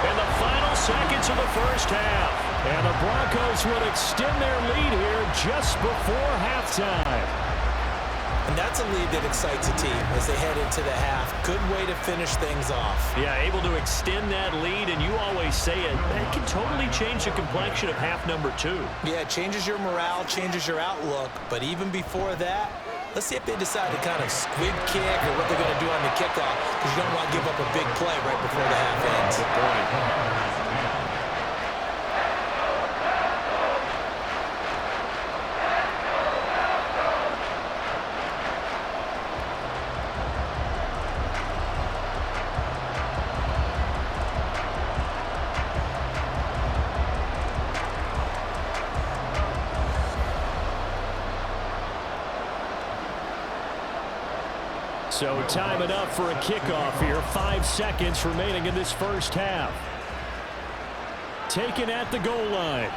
In the final seconds of the first half. And the Broncos will extend their lead here just before halftime. And that's a lead that excites a team as they head into the half. Good way to finish things off. Yeah, able to extend that lead, and you always say it, that can totally change the complexion of half number 2. Yeah, it changes your morale, changes your outlook. But even before that, let's see if they decide to kind of squib kick or what they're going to do on the kickoff, because you don't want to give up a big play right before the half ends. Good point. So time enough for a kickoff here. 5 seconds remaining in this first half. Taken at the goal line.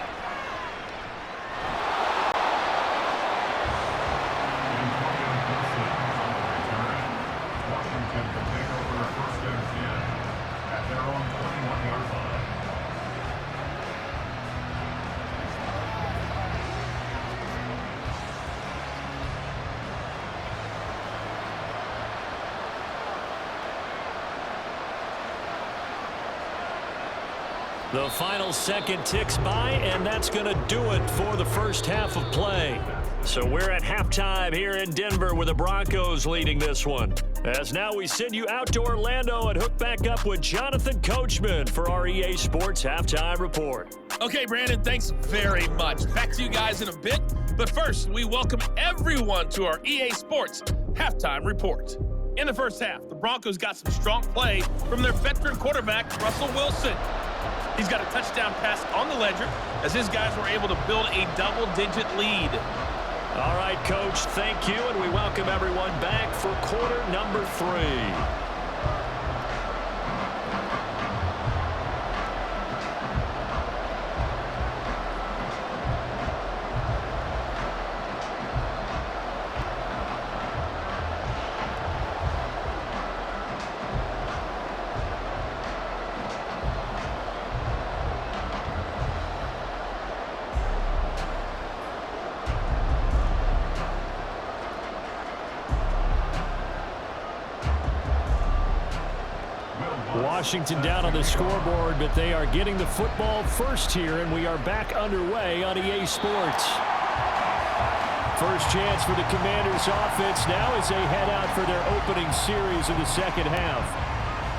Washington can take over a 1st and 10 at their own 21-yard line. The final second ticks by, and that's going to do it for the first half of play. So we're at halftime here in Denver with the Broncos leading this one. As now we send you out to Orlando and hook back up with Jonathan Coachman for our EA Sports Halftime Report. Okay, Brandon, thanks very much. Back to you guys in a bit. But first, we welcome everyone to our EA Sports Halftime Report. In the first half, the Broncos got some strong play from their veteran quarterback, Russell Wilson. He's got a touchdown pass on the ledger as his guys were able to build a double-digit lead. All right, Coach, thank you, and we welcome everyone back for quarter number 3. Washington down on the scoreboard, but they are getting the football first here, and we are back underway on EA Sports. First chance for the Commanders offense now as they head out for their opening series of the second half.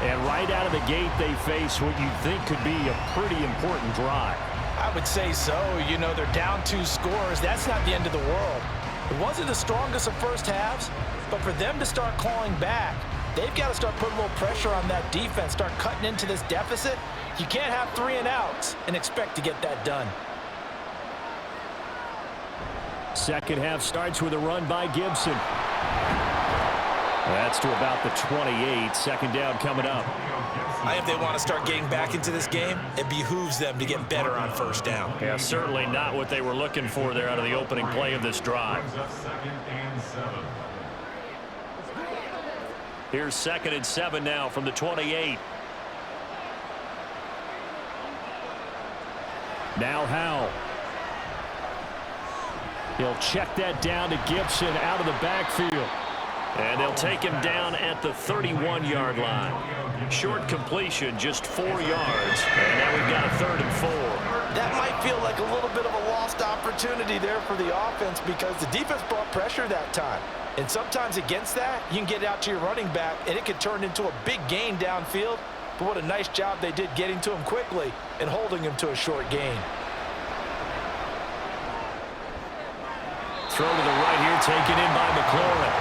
And right out of the gate, they face what you think could be a pretty important drive. I would say so. You know, they're down 2 scores. That's not the end of the world. It wasn't the strongest of first halves, but for them to start clawing back, they've got to start putting a little pressure on that defense, start cutting into this deficit. You can't have 3 and outs and expect to get that done. Second half starts with a run by Gibson. That's to about the 28. Second down coming up. If they want to start getting back into this game, it behooves them to get better on first down. Yeah, certainly not what they were looking for there out of the opening play of this drive. Here's 2nd and 7 now from the 28. Now Howell. He'll check that down to Gibson out of the backfield. And they'll take him down at the 31-yard line. Short completion, just 4 yards. And now we've got a 3rd and 4. That might feel like a little bit of a lost opportunity there for the offense because the defense brought pressure that time. And sometimes against that, you can get out to your running back, and it could turn into a big gain downfield. But what a nice job they did getting to him quickly and holding him to a short gain. Throw to the right here, taken in by McLaurin.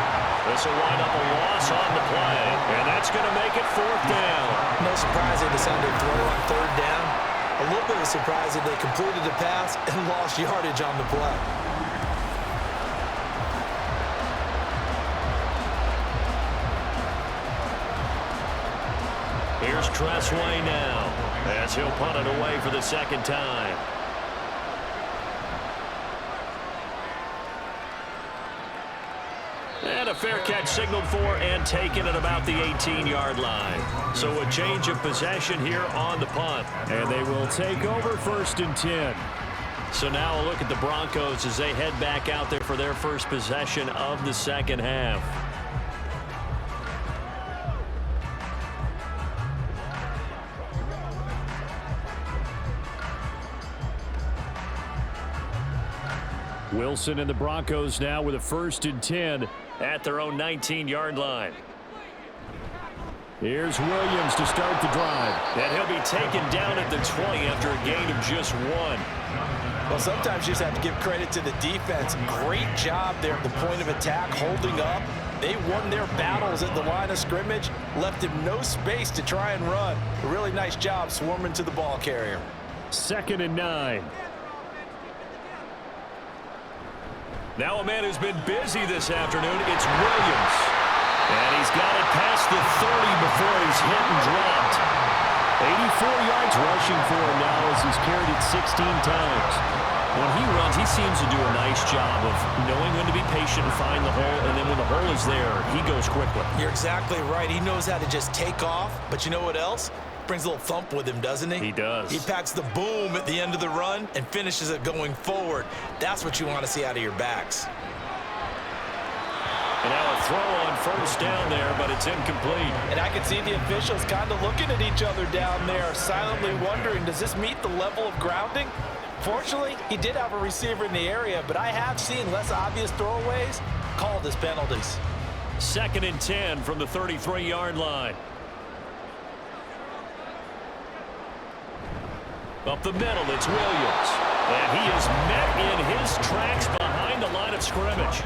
This will wind up a loss on the play, and that's going to make it 4th down. No surprise they decided to throw on 3rd down. A little bit of a surprise that they completed the pass and lost yardage on the play. Here's Tressway now as he'll punt it away for the 2nd time. And a fair catch signaled for and taken at about the 18-yard line. So a change of possession here on the punt. And they will take over 1st and 10. So now a look at the Broncos as they head back out there for their first possession of the second half. Wilson and the Broncos now with a 1st and 10 at their own 19-yard line. Here's Williams to start the drive. And he'll be taken down at the 20 after a gain of just 1. Well, sometimes you just have to give credit to the defense. Great job there at the point of attack, holding up. They won their battles at the line of scrimmage, left him no space to try and run. A really nice job swarming to the ball carrier. 2nd and 9. Now a man who's been busy this afternoon, it's Williams. And he's got it past the 30 before he's hit and dropped. 84 yards rushing for him now as he's carried it 16 times. When he runs, he seems to do a nice job of knowing when to be patient and find the hole, and then when the hole is there, he goes quickly. You're exactly right. He knows how to just take off, but you know what else? Brings a little thump with him, doesn't he? He does. He packs the boom at the end of the run and finishes it going forward. That's what you want to see out of your backs. And now a throw on first down there, but it's incomplete. And I can see the officials kind of looking at each other down there, silently wondering, does this meet the level of grounding? Fortunately, he did have a receiver in the area, but I have seen less obvious throwaways called as penalties. 2nd and 10 from the 33-yard line. Up the middle, it's Williams. And he is met in his tracks behind the line of scrimmage.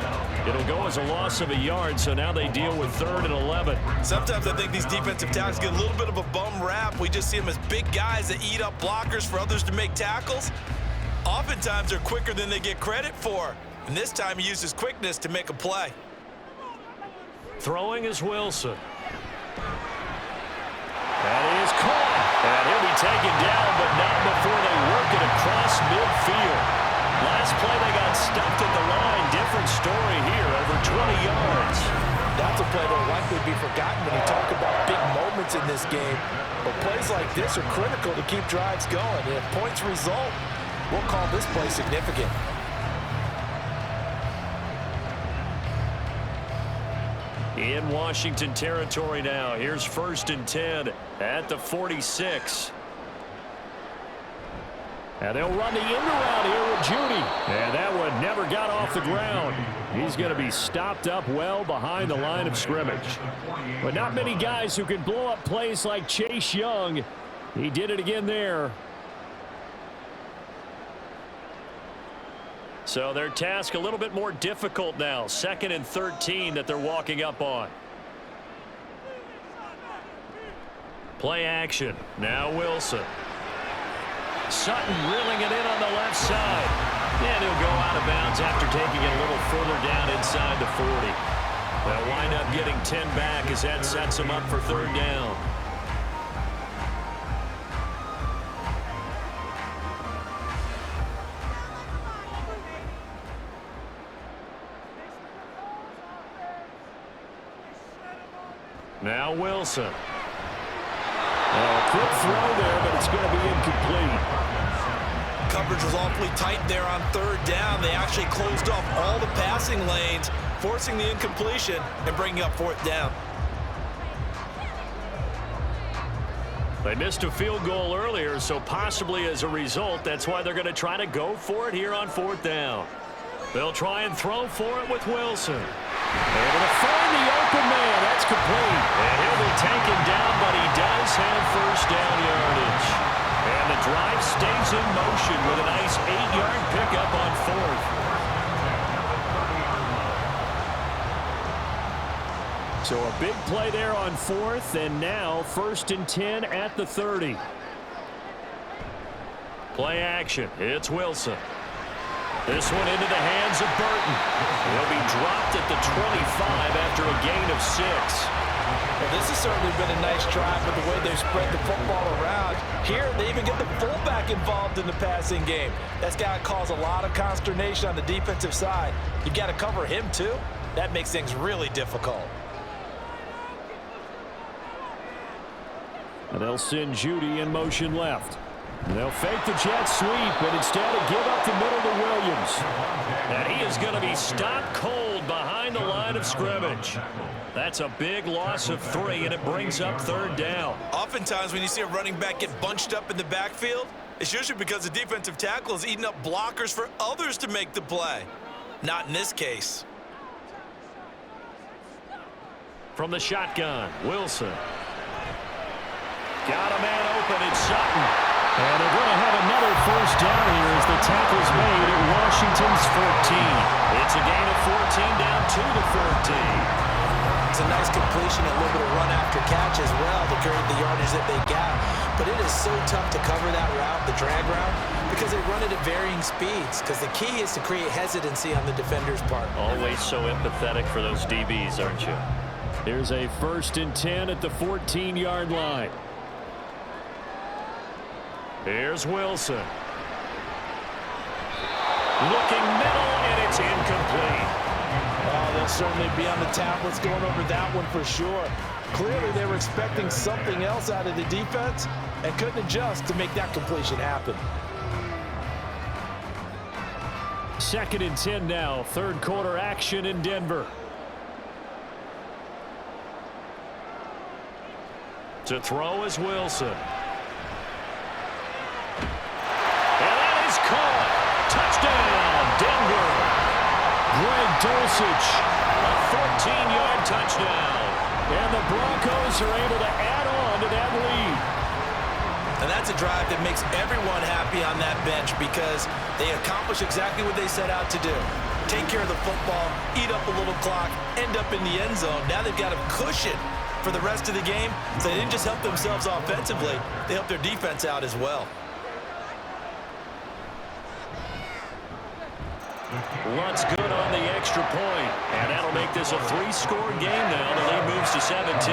It'll go as a loss of a yard, so now they deal with 3rd and 11. Sometimes I think these defensive tackles get a little bit of a bum rap. We just see them as big guys that eat up blockers for others to make tackles. Oftentimes they're quicker than they get credit for. And this time he uses quickness to make a play. Throwing is Wilson. That is caught. And he'll be taken down, but not before they work it across midfield. Last play they got stuffed at the line. Different story here, over 20 yards. That's a play that will likely be forgotten when you talk about big moments in this game. But plays like this are critical to keep drives going. And if points result, we'll call this play significant. In Washington territory now. Here's 1st and 10 at the 46. And they'll run the end around here with Judy. And that one never got off the ground. He's going to be stopped up well behind the line of scrimmage. But not many guys who can blow up plays like Chase Young. He did it again there. So their task a little bit more difficult now. 2nd and 13 that they're walking up on. Play action. Now Wilson. Sutton reeling it in on the left side. And he'll go out of bounds after taking it a little further down inside the 40. They'll wind up getting 10 back as that sets them up for 3rd down. Now Wilson. A quick throw there, but it's going to be incomplete. Coverage was awfully tight there on 3rd down. They actually closed off all the passing lanes, forcing the incompletion and bringing up 4th down. They missed a field goal earlier, so possibly as a result, that's why they're going to try to go for it here on 4th down. They'll try and throw for it with Wilson. Able to find the open man. That's complete. And he'll be taken down, but he does have 1st down yardage. And the drive stays in motion with a nice 8-yard pickup on 4th. So a big play there on 4th, and now 1st and 10 at the 30. Play action. It's Wilson. This one into the hands of Burton. He'll be dropped at the 25 after a gain of 6. Well, this has certainly been a nice drive with the way they've spread the football around. Here, they even get the fullback involved in the passing game. That's got to cause a lot of consternation on the defensive side. You've got to cover him, too. That makes things really difficult. And they'll send Judy in motion left. They'll fake the jet sweep, but instead of give up the middle to Williams. And he is going to be stopped cold behind the line of scrimmage. That's a big loss of 3, and it brings up 3rd down. Oftentimes when you see a running back get bunched up in the backfield, it's usually because the defensive tackle is eating up blockers for others to make the play. Not in this case. From the shotgun, Wilson. Got a man open, it's Sutton. And they're going to have another 1st down here as the tackle's made at Washington's 14. It's a gain of 14 down to the 14. It's a nice completion, a little bit of run after catch as well to create the yardage that they got. But it is so tough to cover that route, the drag route, because they run it at varying speeds. Because the key is to create hesitancy on the defender's part. Always so empathetic for those DBs, aren't you? Here's a 1st and 10 at the 14-yard line. Here's Wilson. Looking middle, and it's incomplete. Oh, they'll certainly be on the tablets going over that one for sure. Clearly, they were expecting something else out of the defense and couldn't adjust to make that completion happen. 2nd and 10 now. 3rd quarter action in Denver. To throw is Wilson. And that is caught. Touchdown, Denver. Greg Dulcich, a 14-yard touchdown. And the Broncos are able to add on to that lead. And that's a drive that makes everyone happy on that bench because they accomplish exactly what they set out to do. Take care of the football, eat up a little clock, end up in the end zone. Now they've got a cushion for the rest of the game. So they didn't just help themselves offensively, they helped their defense out as well. Lutz good on the extra point, and that'll make this a 3-score game now. The lead moves to 17.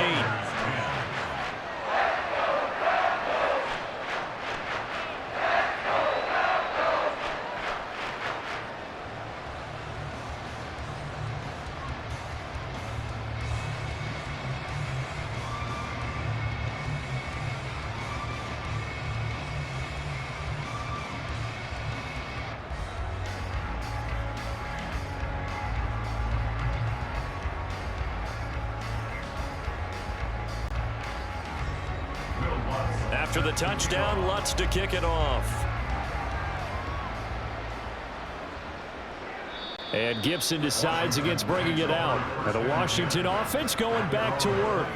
After the touchdown, Lutz to kick it off. And Gibson decides against bringing it out. And the Washington offense going back to work.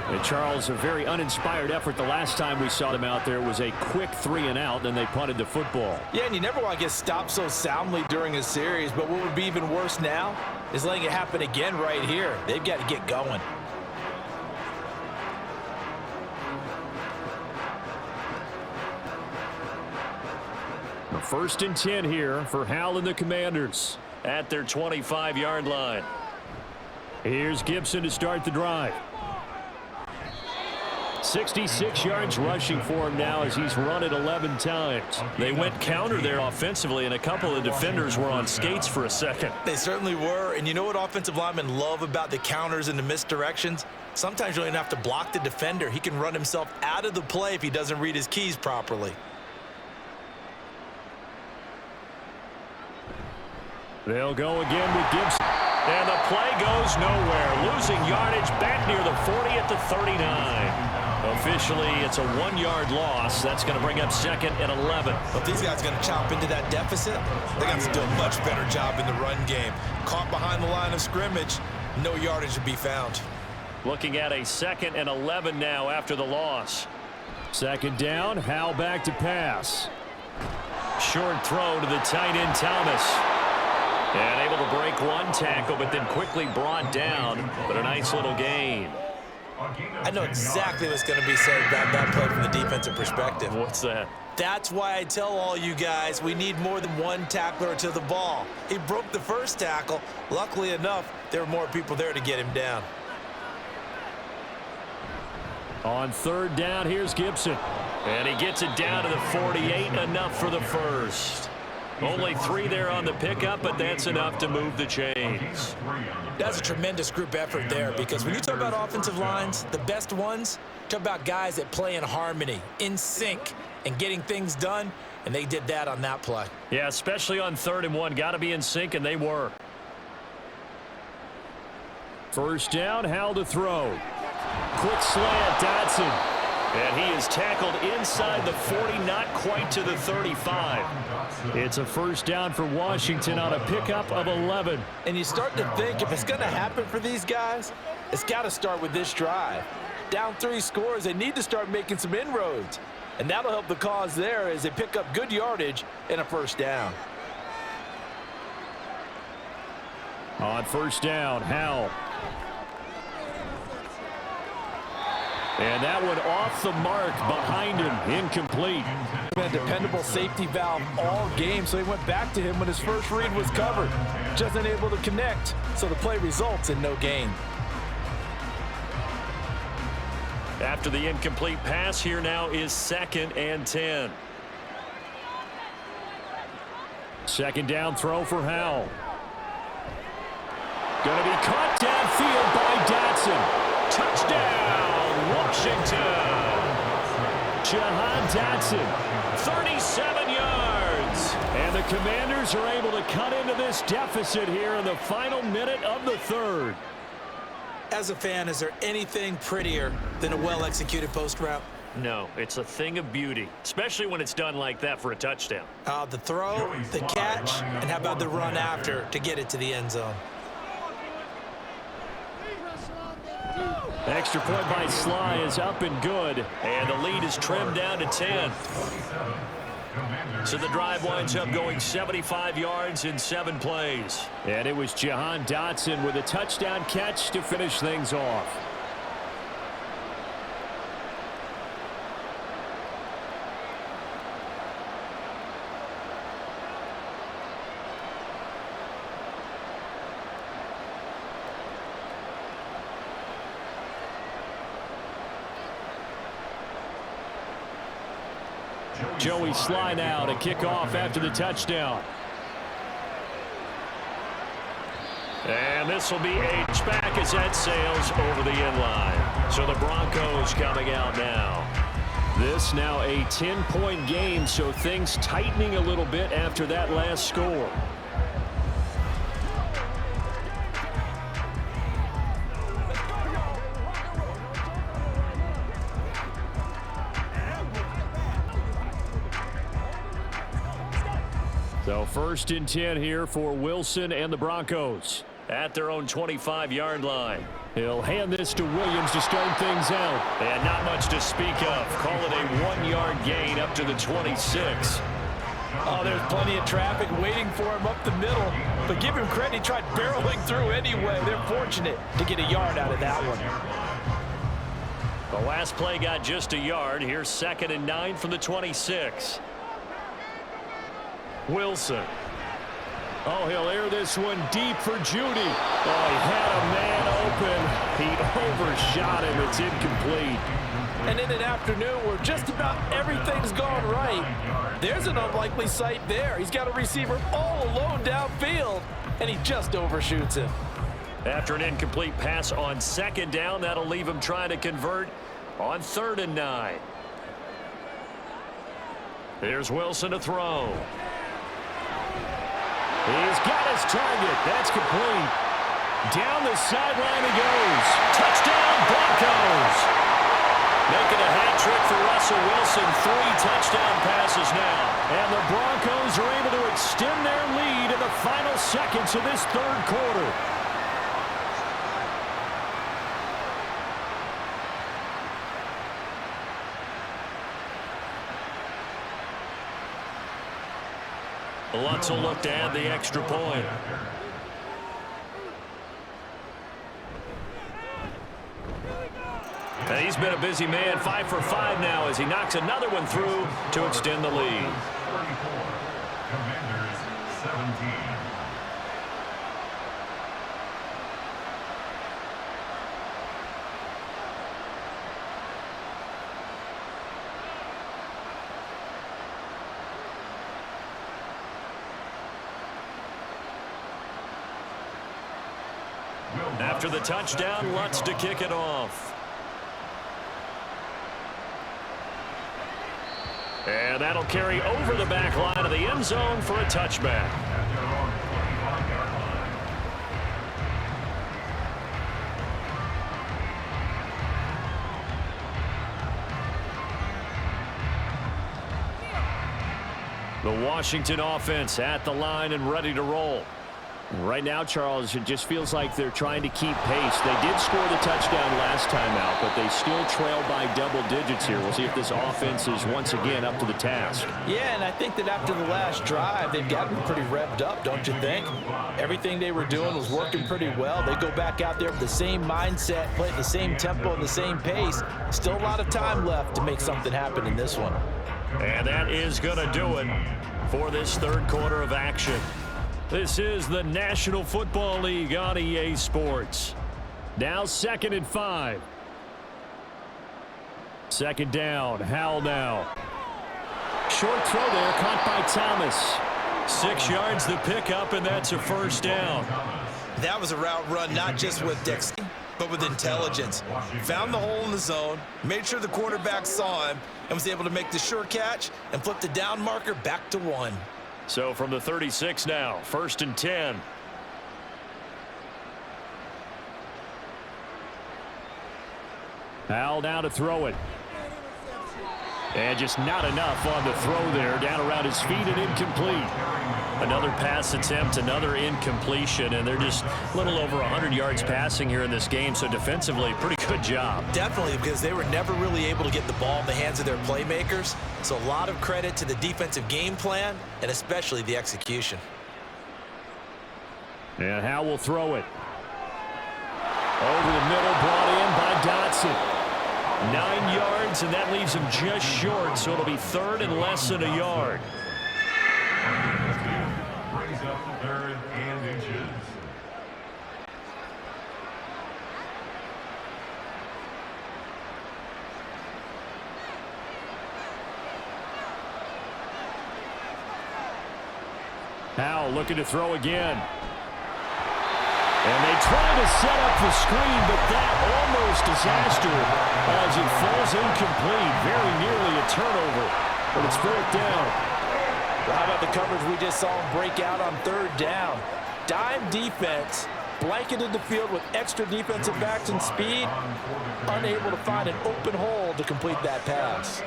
And Charles, a very uninspired effort. The last time we saw them out there was a quick 3-and-out, and they punted the football. Yeah, and you never want to get stopped so soundly during a series, but what would be even worse now is letting it happen again right here. They've got to get going. The 1st and 10 here for Hal and the Commanders at their 25-yard line. Here's Gibson to start the drive. 66 yards rushing for him now as he's run it 11 times. They went counter there offensively, and a couple of defenders were on skates for a second. They certainly were, and you know what offensive linemen love about the counters and the misdirections? Sometimes you don't even have to block the defender. He can run himself out of the play if he doesn't read his keys properly. They'll go again with Gibson. And the play goes nowhere. Losing yardage back near the 40 at the 39. Officially, it's a 1-yard loss. That's going to bring up 2nd and 11. But these guys are going to chop into that deficit. They're going to do a much better job in the run game. Caught behind the line of scrimmage, no yardage to be found. Looking at a 2nd and 11 now after the loss. 2nd down, Hal back to pass. Short throw to the tight end Thomas. And able to break one tackle, but then quickly brought down. But a nice little gain. I know exactly what's going to be said about that play from the defensive perspective. What's that? That's why I tell all you guys we need more than one tackler to the ball. He broke the first tackle. Luckily enough, there were more people there to get him down. On 3rd down, here's Gibson. And he gets it down to the 48, enough for the first. Only 3 there on the pickup, but that's enough to move the chains. That's a tremendous group effort there, because when you talk about offensive lines, the best ones, talk about guys that play in harmony, in sync, and getting things done, and they did that on that play. Yeah, especially on 3rd and 1. Got to be in sync, and they were. 1st down, Hal to throw. Quick slant, Dotson. And he is tackled inside the 40, not quite to the 35. It's a 1st down for Washington on a pickup of 11. And you start to think if it's going to happen for these guys, it's got to start with this drive. Down 3 scores, they need to start making some inroads. And that'll help the cause there as they pick up good yardage and a 1st down. On 1st down, Hal. And that one off the mark behind him, incomplete. Been a dependable safety valve all game, so he went back to him when his first read was covered. Just unable to connect, so the play results in no gain. After the incomplete pass, here now is 2nd and 10. Second down throw for Howell. Going to be caught downfield by Dotson. Touchdown, Washington. Jahan Dotson, 37 yards. And the Commanders are able to cut into this deficit here in the final minute of the third. As a fan, is there anything prettier than a well-executed post route? No, it's a thing of beauty, especially when it's done like that for a touchdown. The throw, the catch, and how about the run after to get it to the end zone? Extra point by Sly is up and good, and the lead is trimmed down to 10. So the drive winds up going 75 yards in 7 plays. And it was Jahan Dotson with a touchdown catch to finish things off. Joey Sly now to kick off after the touchdown. And this will be H-back as that sails over the end line. So the Broncos coming out now. This now a 10-point game, so things tightening a little bit after that last score. So 1st and 10 here for Wilson and the Broncos at their own 25-yard line. He'll hand this to Williams to start things out. And not much to speak of. Call it a 1-yard gain up to the 26. Oh, there's plenty of traffic waiting for him up the middle. But give him credit, he tried barreling through anyway. They're fortunate to get a yard out of that one. The last play got just a yard. Here's 2nd and 9 from the 26. Wilson. Oh, he'll air this one deep for Judy. Oh, he had a man open. He overshot him. It's incomplete. And in an afternoon where just about everything's gone right, there's an unlikely sight there. He's got a receiver all alone downfield, and he just overshoots him. After an incomplete pass on 2nd down, that'll leave him trying to convert on 3rd and 9. Here's Wilson to throw. He's got his target. That's complete. Down the sideline he goes. Touchdown, Broncos. Making a hat trick for Russell Wilson. 3 touchdown passes now. And the Broncos are able to extend their lead in the final seconds of this 3rd quarter. Lutz will look to add the extra point. And he's been a busy man, 5 for 5 now as he knocks another one through to extend the lead. 34, Commanders 17. After the touchdown, Lutz to kick it off. And that'll carry over the back line of the end zone for a touchback. The Washington offense at the line and ready to roll. Right now, Charles, it just feels like they're trying to keep pace. They did score the touchdown last time out, but they still trail by double digits here. We'll see if this offense is once again up to the task. Yeah, and I think that after the last drive, they've gotten pretty revved up, don't you think? Everything they were doing was working pretty well. They go back out there with the same mindset, play at the same tempo and the same pace. Still a lot of time left to make something happen in this one. And that is going to do it for this 3rd quarter of action. This is the National Football League on EA Sports. Now 2nd and 5. Second down. Howell now. Short throw there, caught by Thomas. 6 yards the pickup, and that's a first down. That was a route run not just with dexterity, but with intelligence. Found the hole in the zone, made sure the quarterback saw him, and was able to make the sure catch and flip the down marker back to 1. So from the 36 now, 1st and 10. Howell now to throw it. And just not enough on the throw there. Down around his feet and incomplete. Another pass attempt, another incompletion, and they're just a little over 100 yards passing here in this game, so defensively, pretty good job. Definitely, because they were never really able to get the ball in the hands of their playmakers, so a lot of credit to the defensive game plan, and especially the execution. And Howell will throw it. Over the middle, brought in by Dotson. 9 yards, and that leaves him just short, so it'll be 3rd and less than a yard. Brings up 3rd and inches. Howell looking to throw again. And they try to set up the screen, but that almost disaster as it falls incomplete. Very nearly a turnover, but it's 4th down. Well, how about the coverage we just saw him break out on 3rd down? Dime defense, blanketed the field with extra defensive backs and speed, unable to find an open hole to complete that pass.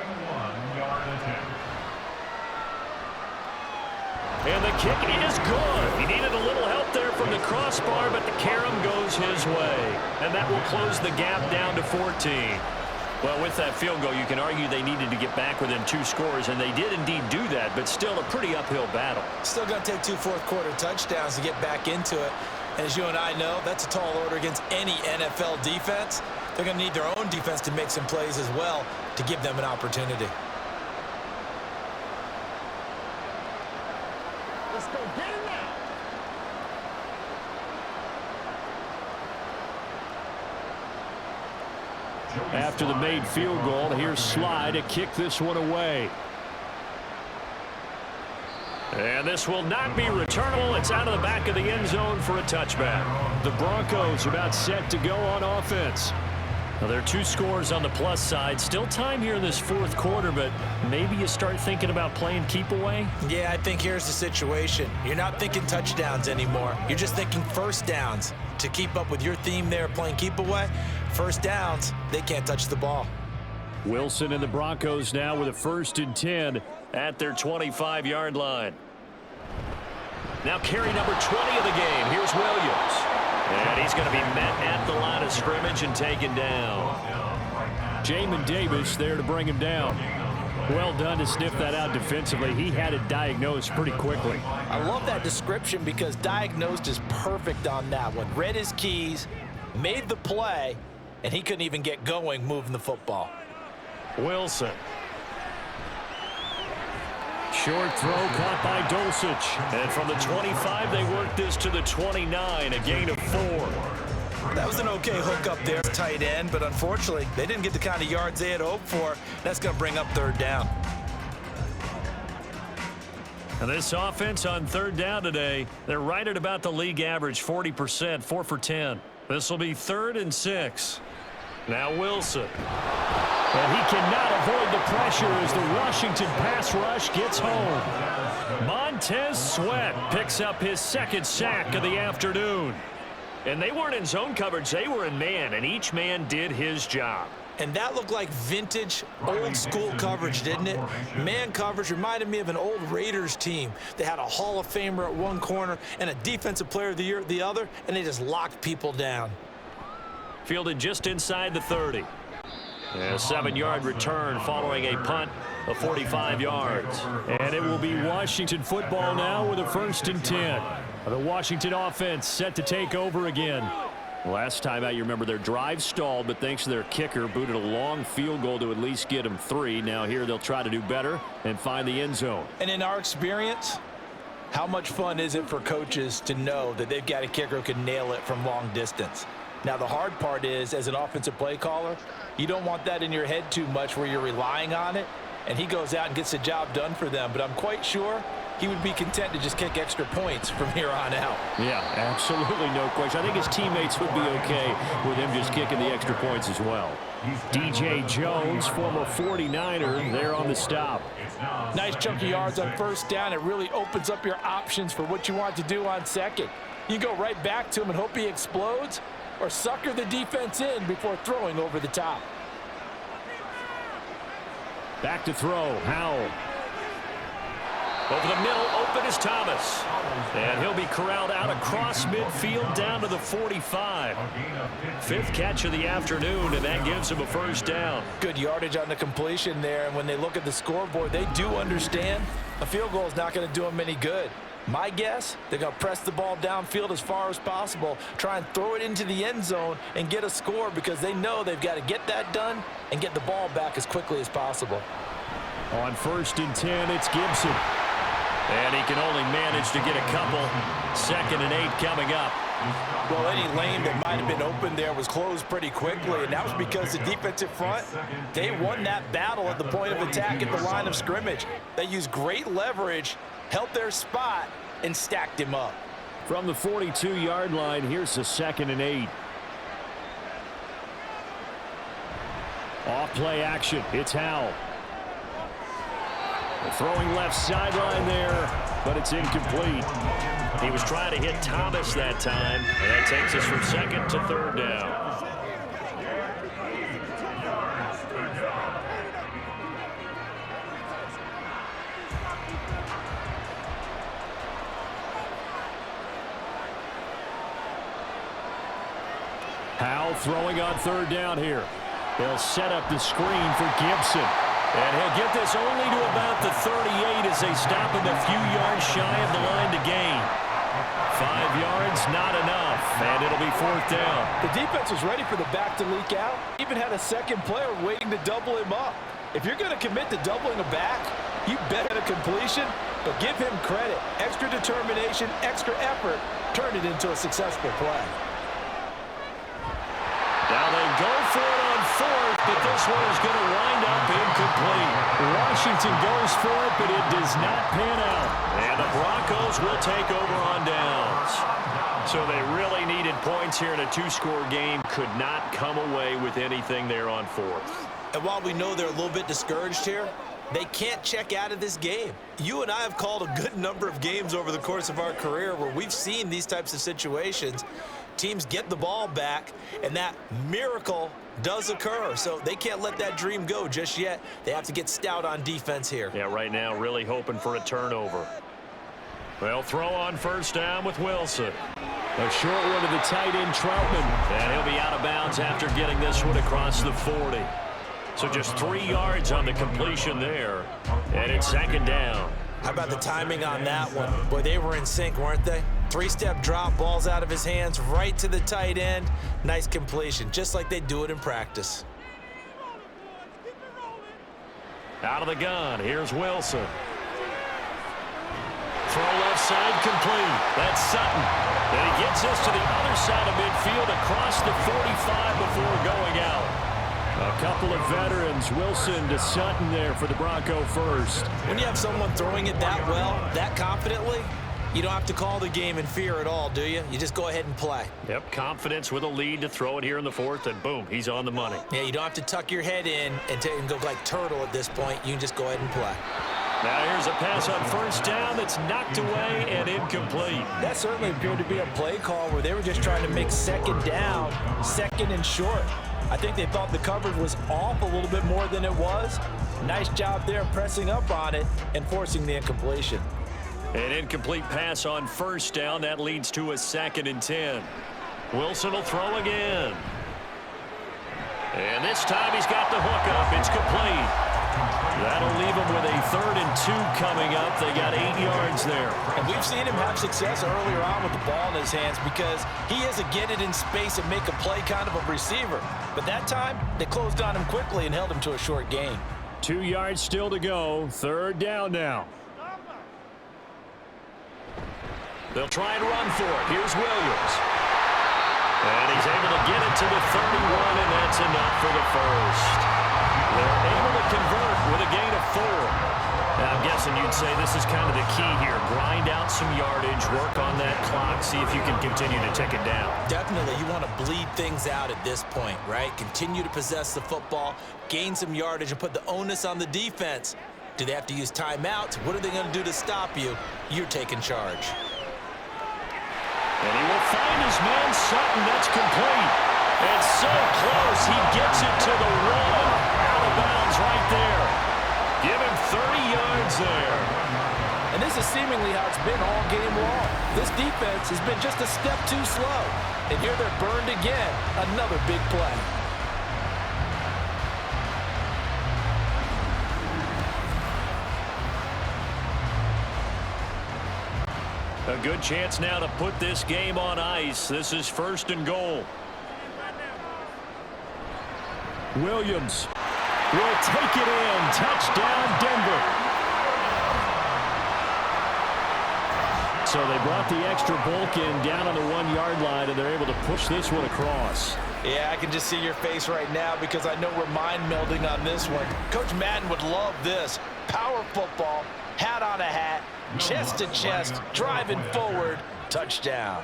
And the kick is good. He needed a little help there from the crossbar, but the carom goes his way. And that will close the gap down to 14. Well, with that field goal, you can argue they needed to get back within 2 scores, and they did indeed do that, but still a pretty uphill battle. Still going to take 2 fourth-quarter touchdowns to get back into it. And as you and I know, that's a tall order against any NFL defense. They're going to need their own defense to make some plays as well to give them an opportunity. Let's go get it now. After the made field goal, here's Sly to kick this one away. And this will not be returnable. It's out of the back of the end zone for a touchback. The Broncos are about set to go on offense. Now, there are 2 scores on the plus side. Still time here in this 4th quarter, but maybe you start thinking about playing keep away? Yeah, I think here's the situation. You're not thinking touchdowns anymore. You're just thinking first downs. To keep up with your theme there, playing keep away, first downs, they can't touch the ball. Wilson and the Broncos now with a 1st and 10 at their 25-yard line. Now carry number 20 of the game. Here's Williams. And he's going to be met at the line of scrimmage and taken down. Jamin Davis there to bring him down. Well done to sniff that out defensively. He had it diagnosed pretty quickly. I love that description because diagnosed is perfect on that one. Read his keys, made the play, and he couldn't even get going moving the football. Wilson. Short throw caught by Dulcich. And from the 25, they work this to the 29, a gain of 4. That was an okay hook up there, tight end, but unfortunately, they didn't get the kind of yards they had hoped for. That's going to bring up 3rd down. And this offense on 3rd down today, they're right at about the league average, 40%, 4 for 10. This will be 3rd and 6. Now Wilson. And he cannot avoid the pressure as the Washington pass rush gets home. Montez Sweat picks up his 2nd sack of the afternoon. And they weren't in zone coverage, they were in man, and each man did his job. And that looked like vintage, old-school coverage, didn't it? Man coverage reminded me of an old Raiders team. They had a Hall of Famer at one corner and a Defensive Player of the Year at the other, and they just locked people down. Fielded just inside the 30. And a 7-yard return following a punt of 45 yards. And it will be Washington football now with a 1st and 10. The Washington offense set to take over again. Last time out, you remember their drive stalled, but thanks to their kicker, booted a long field goal to at least get them 3. Now here they'll try to do better and find the end zone. And in our experience, how much fun is it for coaches to know that they've got a kicker who can nail it from long distance? Now, the hard part is, as an offensive play caller, you don't want that in your head too much where you're relying on it, and he goes out and gets the job done for them. But I'm quite sure he would be content to just kick extra points from here on out. Yeah, absolutely no question. I think his teammates would be okay with him just kicking the extra points as well. DJ Jones, former 49er, there on the stop. Nice chunk of yards on first down. It really opens up your options for what you want to do on second. You go right back to him and hope he explodes, or sucker the defense in before throwing over the top. Back to throw, Howell. Over the middle, open is Thomas. And he'll be corralled out across midfield down to the 45. Fifth catch of the afternoon, and that gives him a first down. Good yardage on the completion there, and when they look at the scoreboard, they do understand a field goal is not going to do them any good. My guess, they're going to press the ball downfield as far as possible, try and throw it into the end zone and get a score because they know they've got to get that done and get the ball back as quickly as possible. On 1st and 10, it's Gibson. And he can only manage to get a couple. 2nd and 8 coming up. Well, any lane that might have been open there was closed pretty quickly, and that was because the defensive front, they won that battle at the point of attack at the line of scrimmage. They used great leverage, held their spot, and stacked him up. From the 42-yard line, here's the 2nd and 8. Off play action, it's Howell. Throwing left sideline there, but it's incomplete. He was trying to hit Thomas that time, and that takes us from 2nd to 3rd down. Howell throwing on 3rd down here. They'll set up the screen for Gibson. And he'll get this only to about the 38 as they stop him a few yards shy of the line to gain. 5 yards, not enough, and it'll be 4th down. The defense was ready for the back to leak out. Even had a second player waiting to double him up. If you're going to commit to doubling a back, you bet on a completion, but give him credit. Extra determination, extra effort, turned it into a successful play. Now they go for it on 4th, but this one is going to wind up incomplete. Washington goes for it, but it does not pan out. And the Broncos will take over on downs. So they really needed points here in a 2-score game. Could not come away with anything there on 4th. And while we know they're a little bit discouraged here, they can't check out of this game. You and I have called a good number of games over the course of our career where we've seen these types of situations. Teams get the ball back, and that miracle does occur. So they can't let that dream go just yet. They have to get stout on defense here. Yeah, right now really hoping for a turnover. They'll throw on 1st down with Wilson. A short one to the tight end, Troutman. And he'll be out of bounds after getting this one across the 40. So just 3 yards on the completion there. And it's 2nd down. How about the timing on that one? Boy, they were in sync, weren't they? 3-step drop, balls out of his hands, right to the tight end. Nice completion, just like they do it in practice. Out of the gun, here's Wilson. Throw left side complete. That's Sutton. And he gets this to the other side of midfield across the 45 before going out. A couple of veterans, Wilson to Sutton there for the Bronco first. When you have someone throwing it that well, that confidently, you don't have to call the game in fear at all, do you? You just go ahead and play. Yep, confidence with a lead to throw it here in the 4th, and boom, he's on the money. Yeah, you don't have to tuck your head in and go like turtle at this point. You can just go ahead and play. Now here's a pass on 1st down that's knocked away and incomplete. That certainly appeared to be a play call where they were just trying to make 2nd down, 2nd and short. I think they thought the coverage was off a little bit more than it was. Nice job there pressing up on it and forcing the incompletion. An incomplete pass on 1st down. That leads to a 2nd and 10. Wilson will throw again. And this time he's got the hook up. It's complete. That'll leave him with a 3rd and 2 coming up. They got 8 yards there. And we've seen him have success earlier on with the ball in his hands because he is a get it in space and make a play kind of a receiver. But that time, they closed on him quickly and held him to a short gain. 2 yards still to go. 3rd down now. They'll try and run for it. Here's Williams. And he's able to get it to the 31, and that's enough for the first. They're able to convert with a gain of 4. Now, I'm guessing you'd say this is kind of the key here. Grind out some yardage, work on that clock, see if you can continue to tick it down. Definitely, you want to bleed things out at this point, right? Continue to possess the football, gain some yardage, and put the onus on the defense. Do they have to use timeouts? What are they going to do to stop you? You're taking charge. And he will find his man Sutton. That's complete. It's so close. He gets it to the 1. Out of bounds right there. Give him 30 yards there. And this is seemingly how it's been all game long. This defense has been just a step too slow. And here they're burned again. Another big play. A good chance now to put this game on ice. This is 1st and goal. Williams will take it in. Touchdown, Denver. So they brought the extra bulk in down on the 1-yard line, and they're able to push this one across. Yeah, I can just see your face right now because I know we're mind melding on this one. Coach Madden would love this. Power football, hat on a hat, chest to chest, driving forward, touchdown.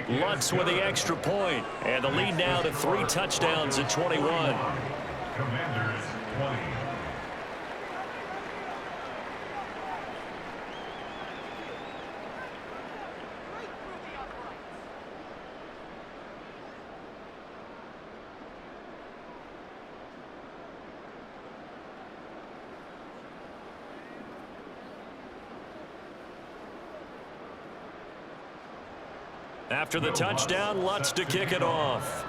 Lutz with the extra point, and the lead now to 3 touchdowns at 21. Commanders 20. After the touchdown, Lutz to kick it off.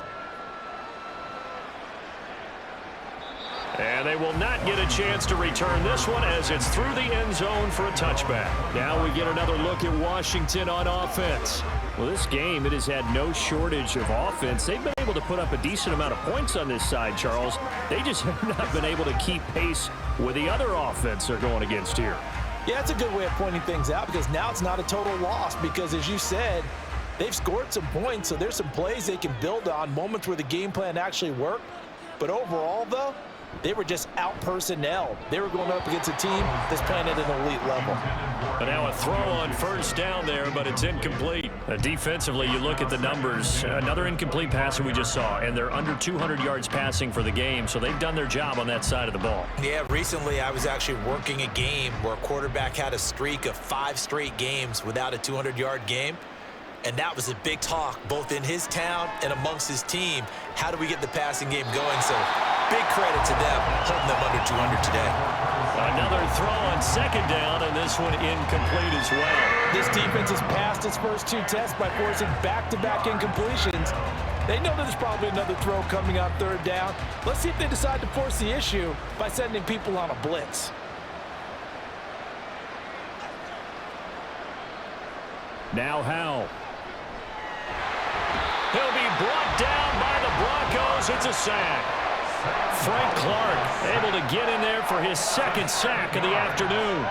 And they will not get a chance to return this one as it's through the end zone for a touchback. Now we get another look at Washington on offense. Well, this game, it has had no shortage of offense. They've been able to put up a decent amount of points on this side, Charles. They just have not been able to keep pace with the other offense they're going against here. Yeah, it's a good way of pointing things out because now it's not a total loss because, as you said, they've scored some points, so there's some plays they can build on, moments where the game plan actually worked. But overall, though, they were just out-personnel. They were going up against a team that's playing at an elite level. But now a throw on 1st down there, but it's incomplete. Defensively, you look at the numbers. Another incomplete passer we just saw, and they're under 200 yards passing for the game, so they've done their job on that side of the ball. Yeah, recently I was actually working a game where a quarterback had a streak of 5 straight games without a 200-yard game. And that was a big talk, both in his town and amongst his team. How do we get the passing game going? So big credit to them, holding them under 200 today. Another throw on 2nd down, and this one incomplete as well. This defense has passed its first 2 tests by forcing back-to-back incompletions. They know there's probably another throw coming on 3rd down. Let's see if they decide to force the issue by sending people on a blitz. Now Howell. He'll be brought down by the Broncos. It's a sack. Frank Clark able to get in there for his 2nd sack of the afternoon.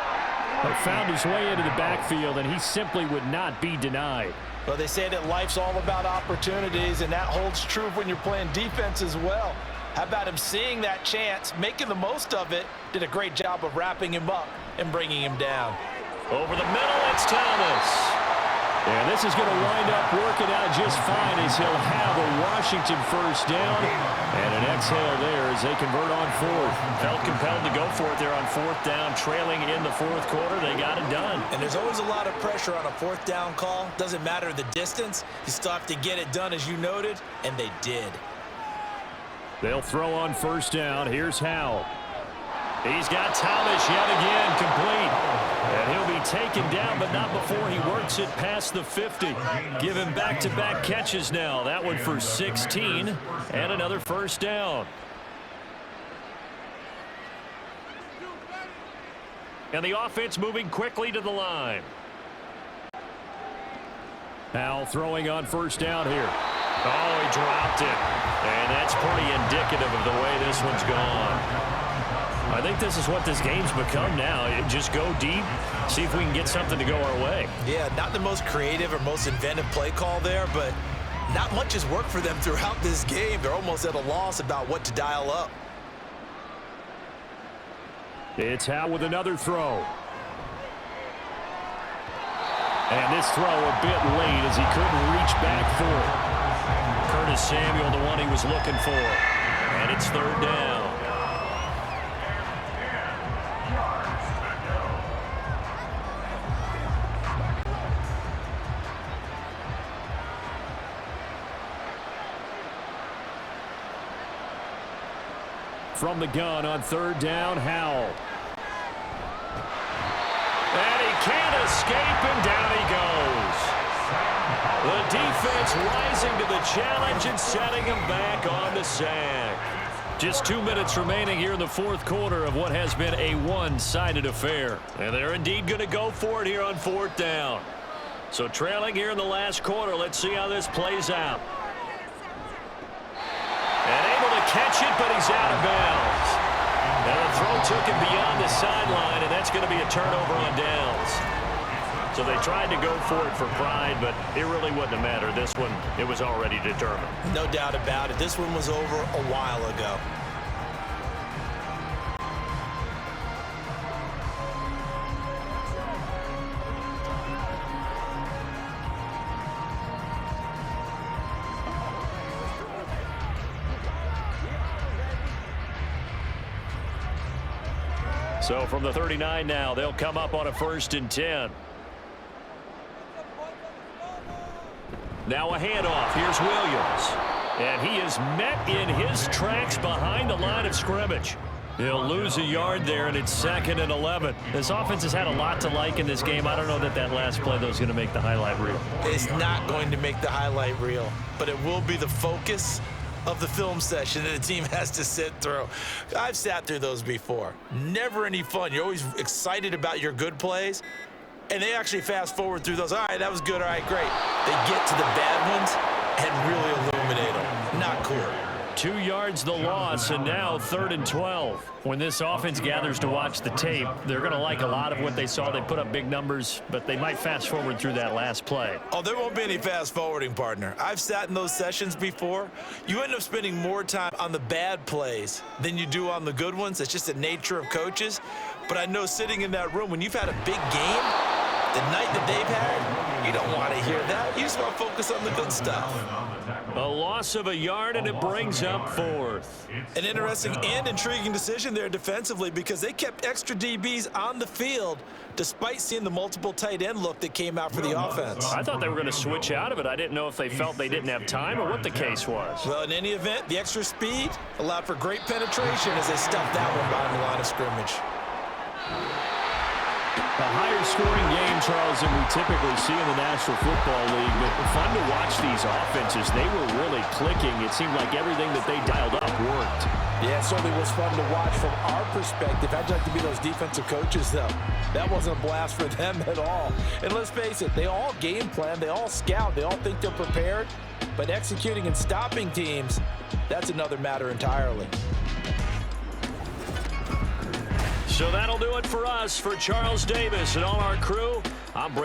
But found his way into the backfield, and he simply would not be denied. Well, they say that life's all about opportunities, and that holds true when you're playing defense as well. How about him seeing that chance, making the most of it, did a great job of wrapping him up and bringing him down. Over the middle, it's Thomas. And this is going to wind up working out just fine as he'll have a Washington 1st down. And an exhale there as they convert on 4th. Felt compelled to go for it there on 4th down, trailing in the 4th quarter. They got it done. And there's always a lot of pressure on a 4th down call. Doesn't matter the distance. You still have to get it done, as you noted, and they did. They'll throw on 1st down. Here's Howell. He's got Thomas yet again complete. And he'll be taken down, but not before he works it past the 50. Give him back-to-back catches now. That one for 16 and another 1st down. And the offense moving quickly to the line. Howell throwing on 1st down here. Oh, he dropped it. And that's pretty indicative of the way this one's gone. I think this is what this game's become now. Just go deep, see if we can get something to go our way. Yeah, not the most creative or most inventive play call there, but not much has worked for them throughout this game. They're almost at a loss about what to dial up. It's Howe with another throw. And this throw a bit late as he couldn't reach back for it. Curtis Samuel, the one he was looking for. And it's third down. From the gun on third down, Howell. And he can't escape, and down he goes. The defense rising to the challenge and setting him back on the sack. Just 2 minutes remaining here in the fourth quarter of what has been a one-sided affair. And they're indeed going to go for it here on fourth down. So trailing here in the last quarter, let's see how this plays out. And able to catch it, but he's out of bounds. And the throw took him beyond the sideline, and that's going to be a turnover on downs. So they tried to go for it for pride, but it really wouldn't have mattered. This one, it was already determined. No doubt about it. This one was over a while ago. So from the 39 now, they'll come up on a 1st and 10. Now a handoff. Here's Williams. And he is met in his tracks behind the line of scrimmage. He'll lose a yard there, and it's 2nd and 11. This offense has had a lot to like in this game. I don't know that last play, though, is going to make the highlight reel. It's not going to make the highlight reel, but it will be the focus of the film session that the team has to sit through. I've sat through those before. Never any fun. You're always excited about your good plays, and they actually fast forward through those. All right, that was good. All right, great. They get to the bad ones and really illuminate them. Not cool. 2 yards the loss, and now 3rd and 12. When this offense gathers to watch the tape, they're going to like a lot of what they saw. They put up big numbers, but they might fast forward through that last play. Oh, there won't be any fast forwarding, partner. I've sat in those sessions before. You end up spending more time on the bad plays than you do on the good ones. It's just the nature of coaches. But I know sitting in that room, when you've had a big game, the night that they've had, you don't want to hear that. You just want to focus on the good stuff. A loss of a yard, and it brings up 4th. An interesting and intriguing decision there defensively, because they kept extra DBs on the field despite seeing the multiple tight end look that came out for the offense. I thought they were going to switch out of it. I didn't know if they felt they didn't have time or what the case was. Well, in any event, the extra speed allowed for great penetration as they stuffed that one behind the line of scrimmage. A higher scoring game, Charles, than we typically see in the National Football League, but fun to watch these offenses. They were really clicking. It seemed like everything that they dialed up worked. Yeah, it certainly was fun to watch from our perspective. I'd like to be those defensive coaches, though. That wasn't a blast for them at all. And let's face it, they all game plan, they all scout, they all think they're prepared, but executing and stopping teams, that's another matter entirely. So that'll do it for us. For Charles Davis and all our crew, I'm Brent.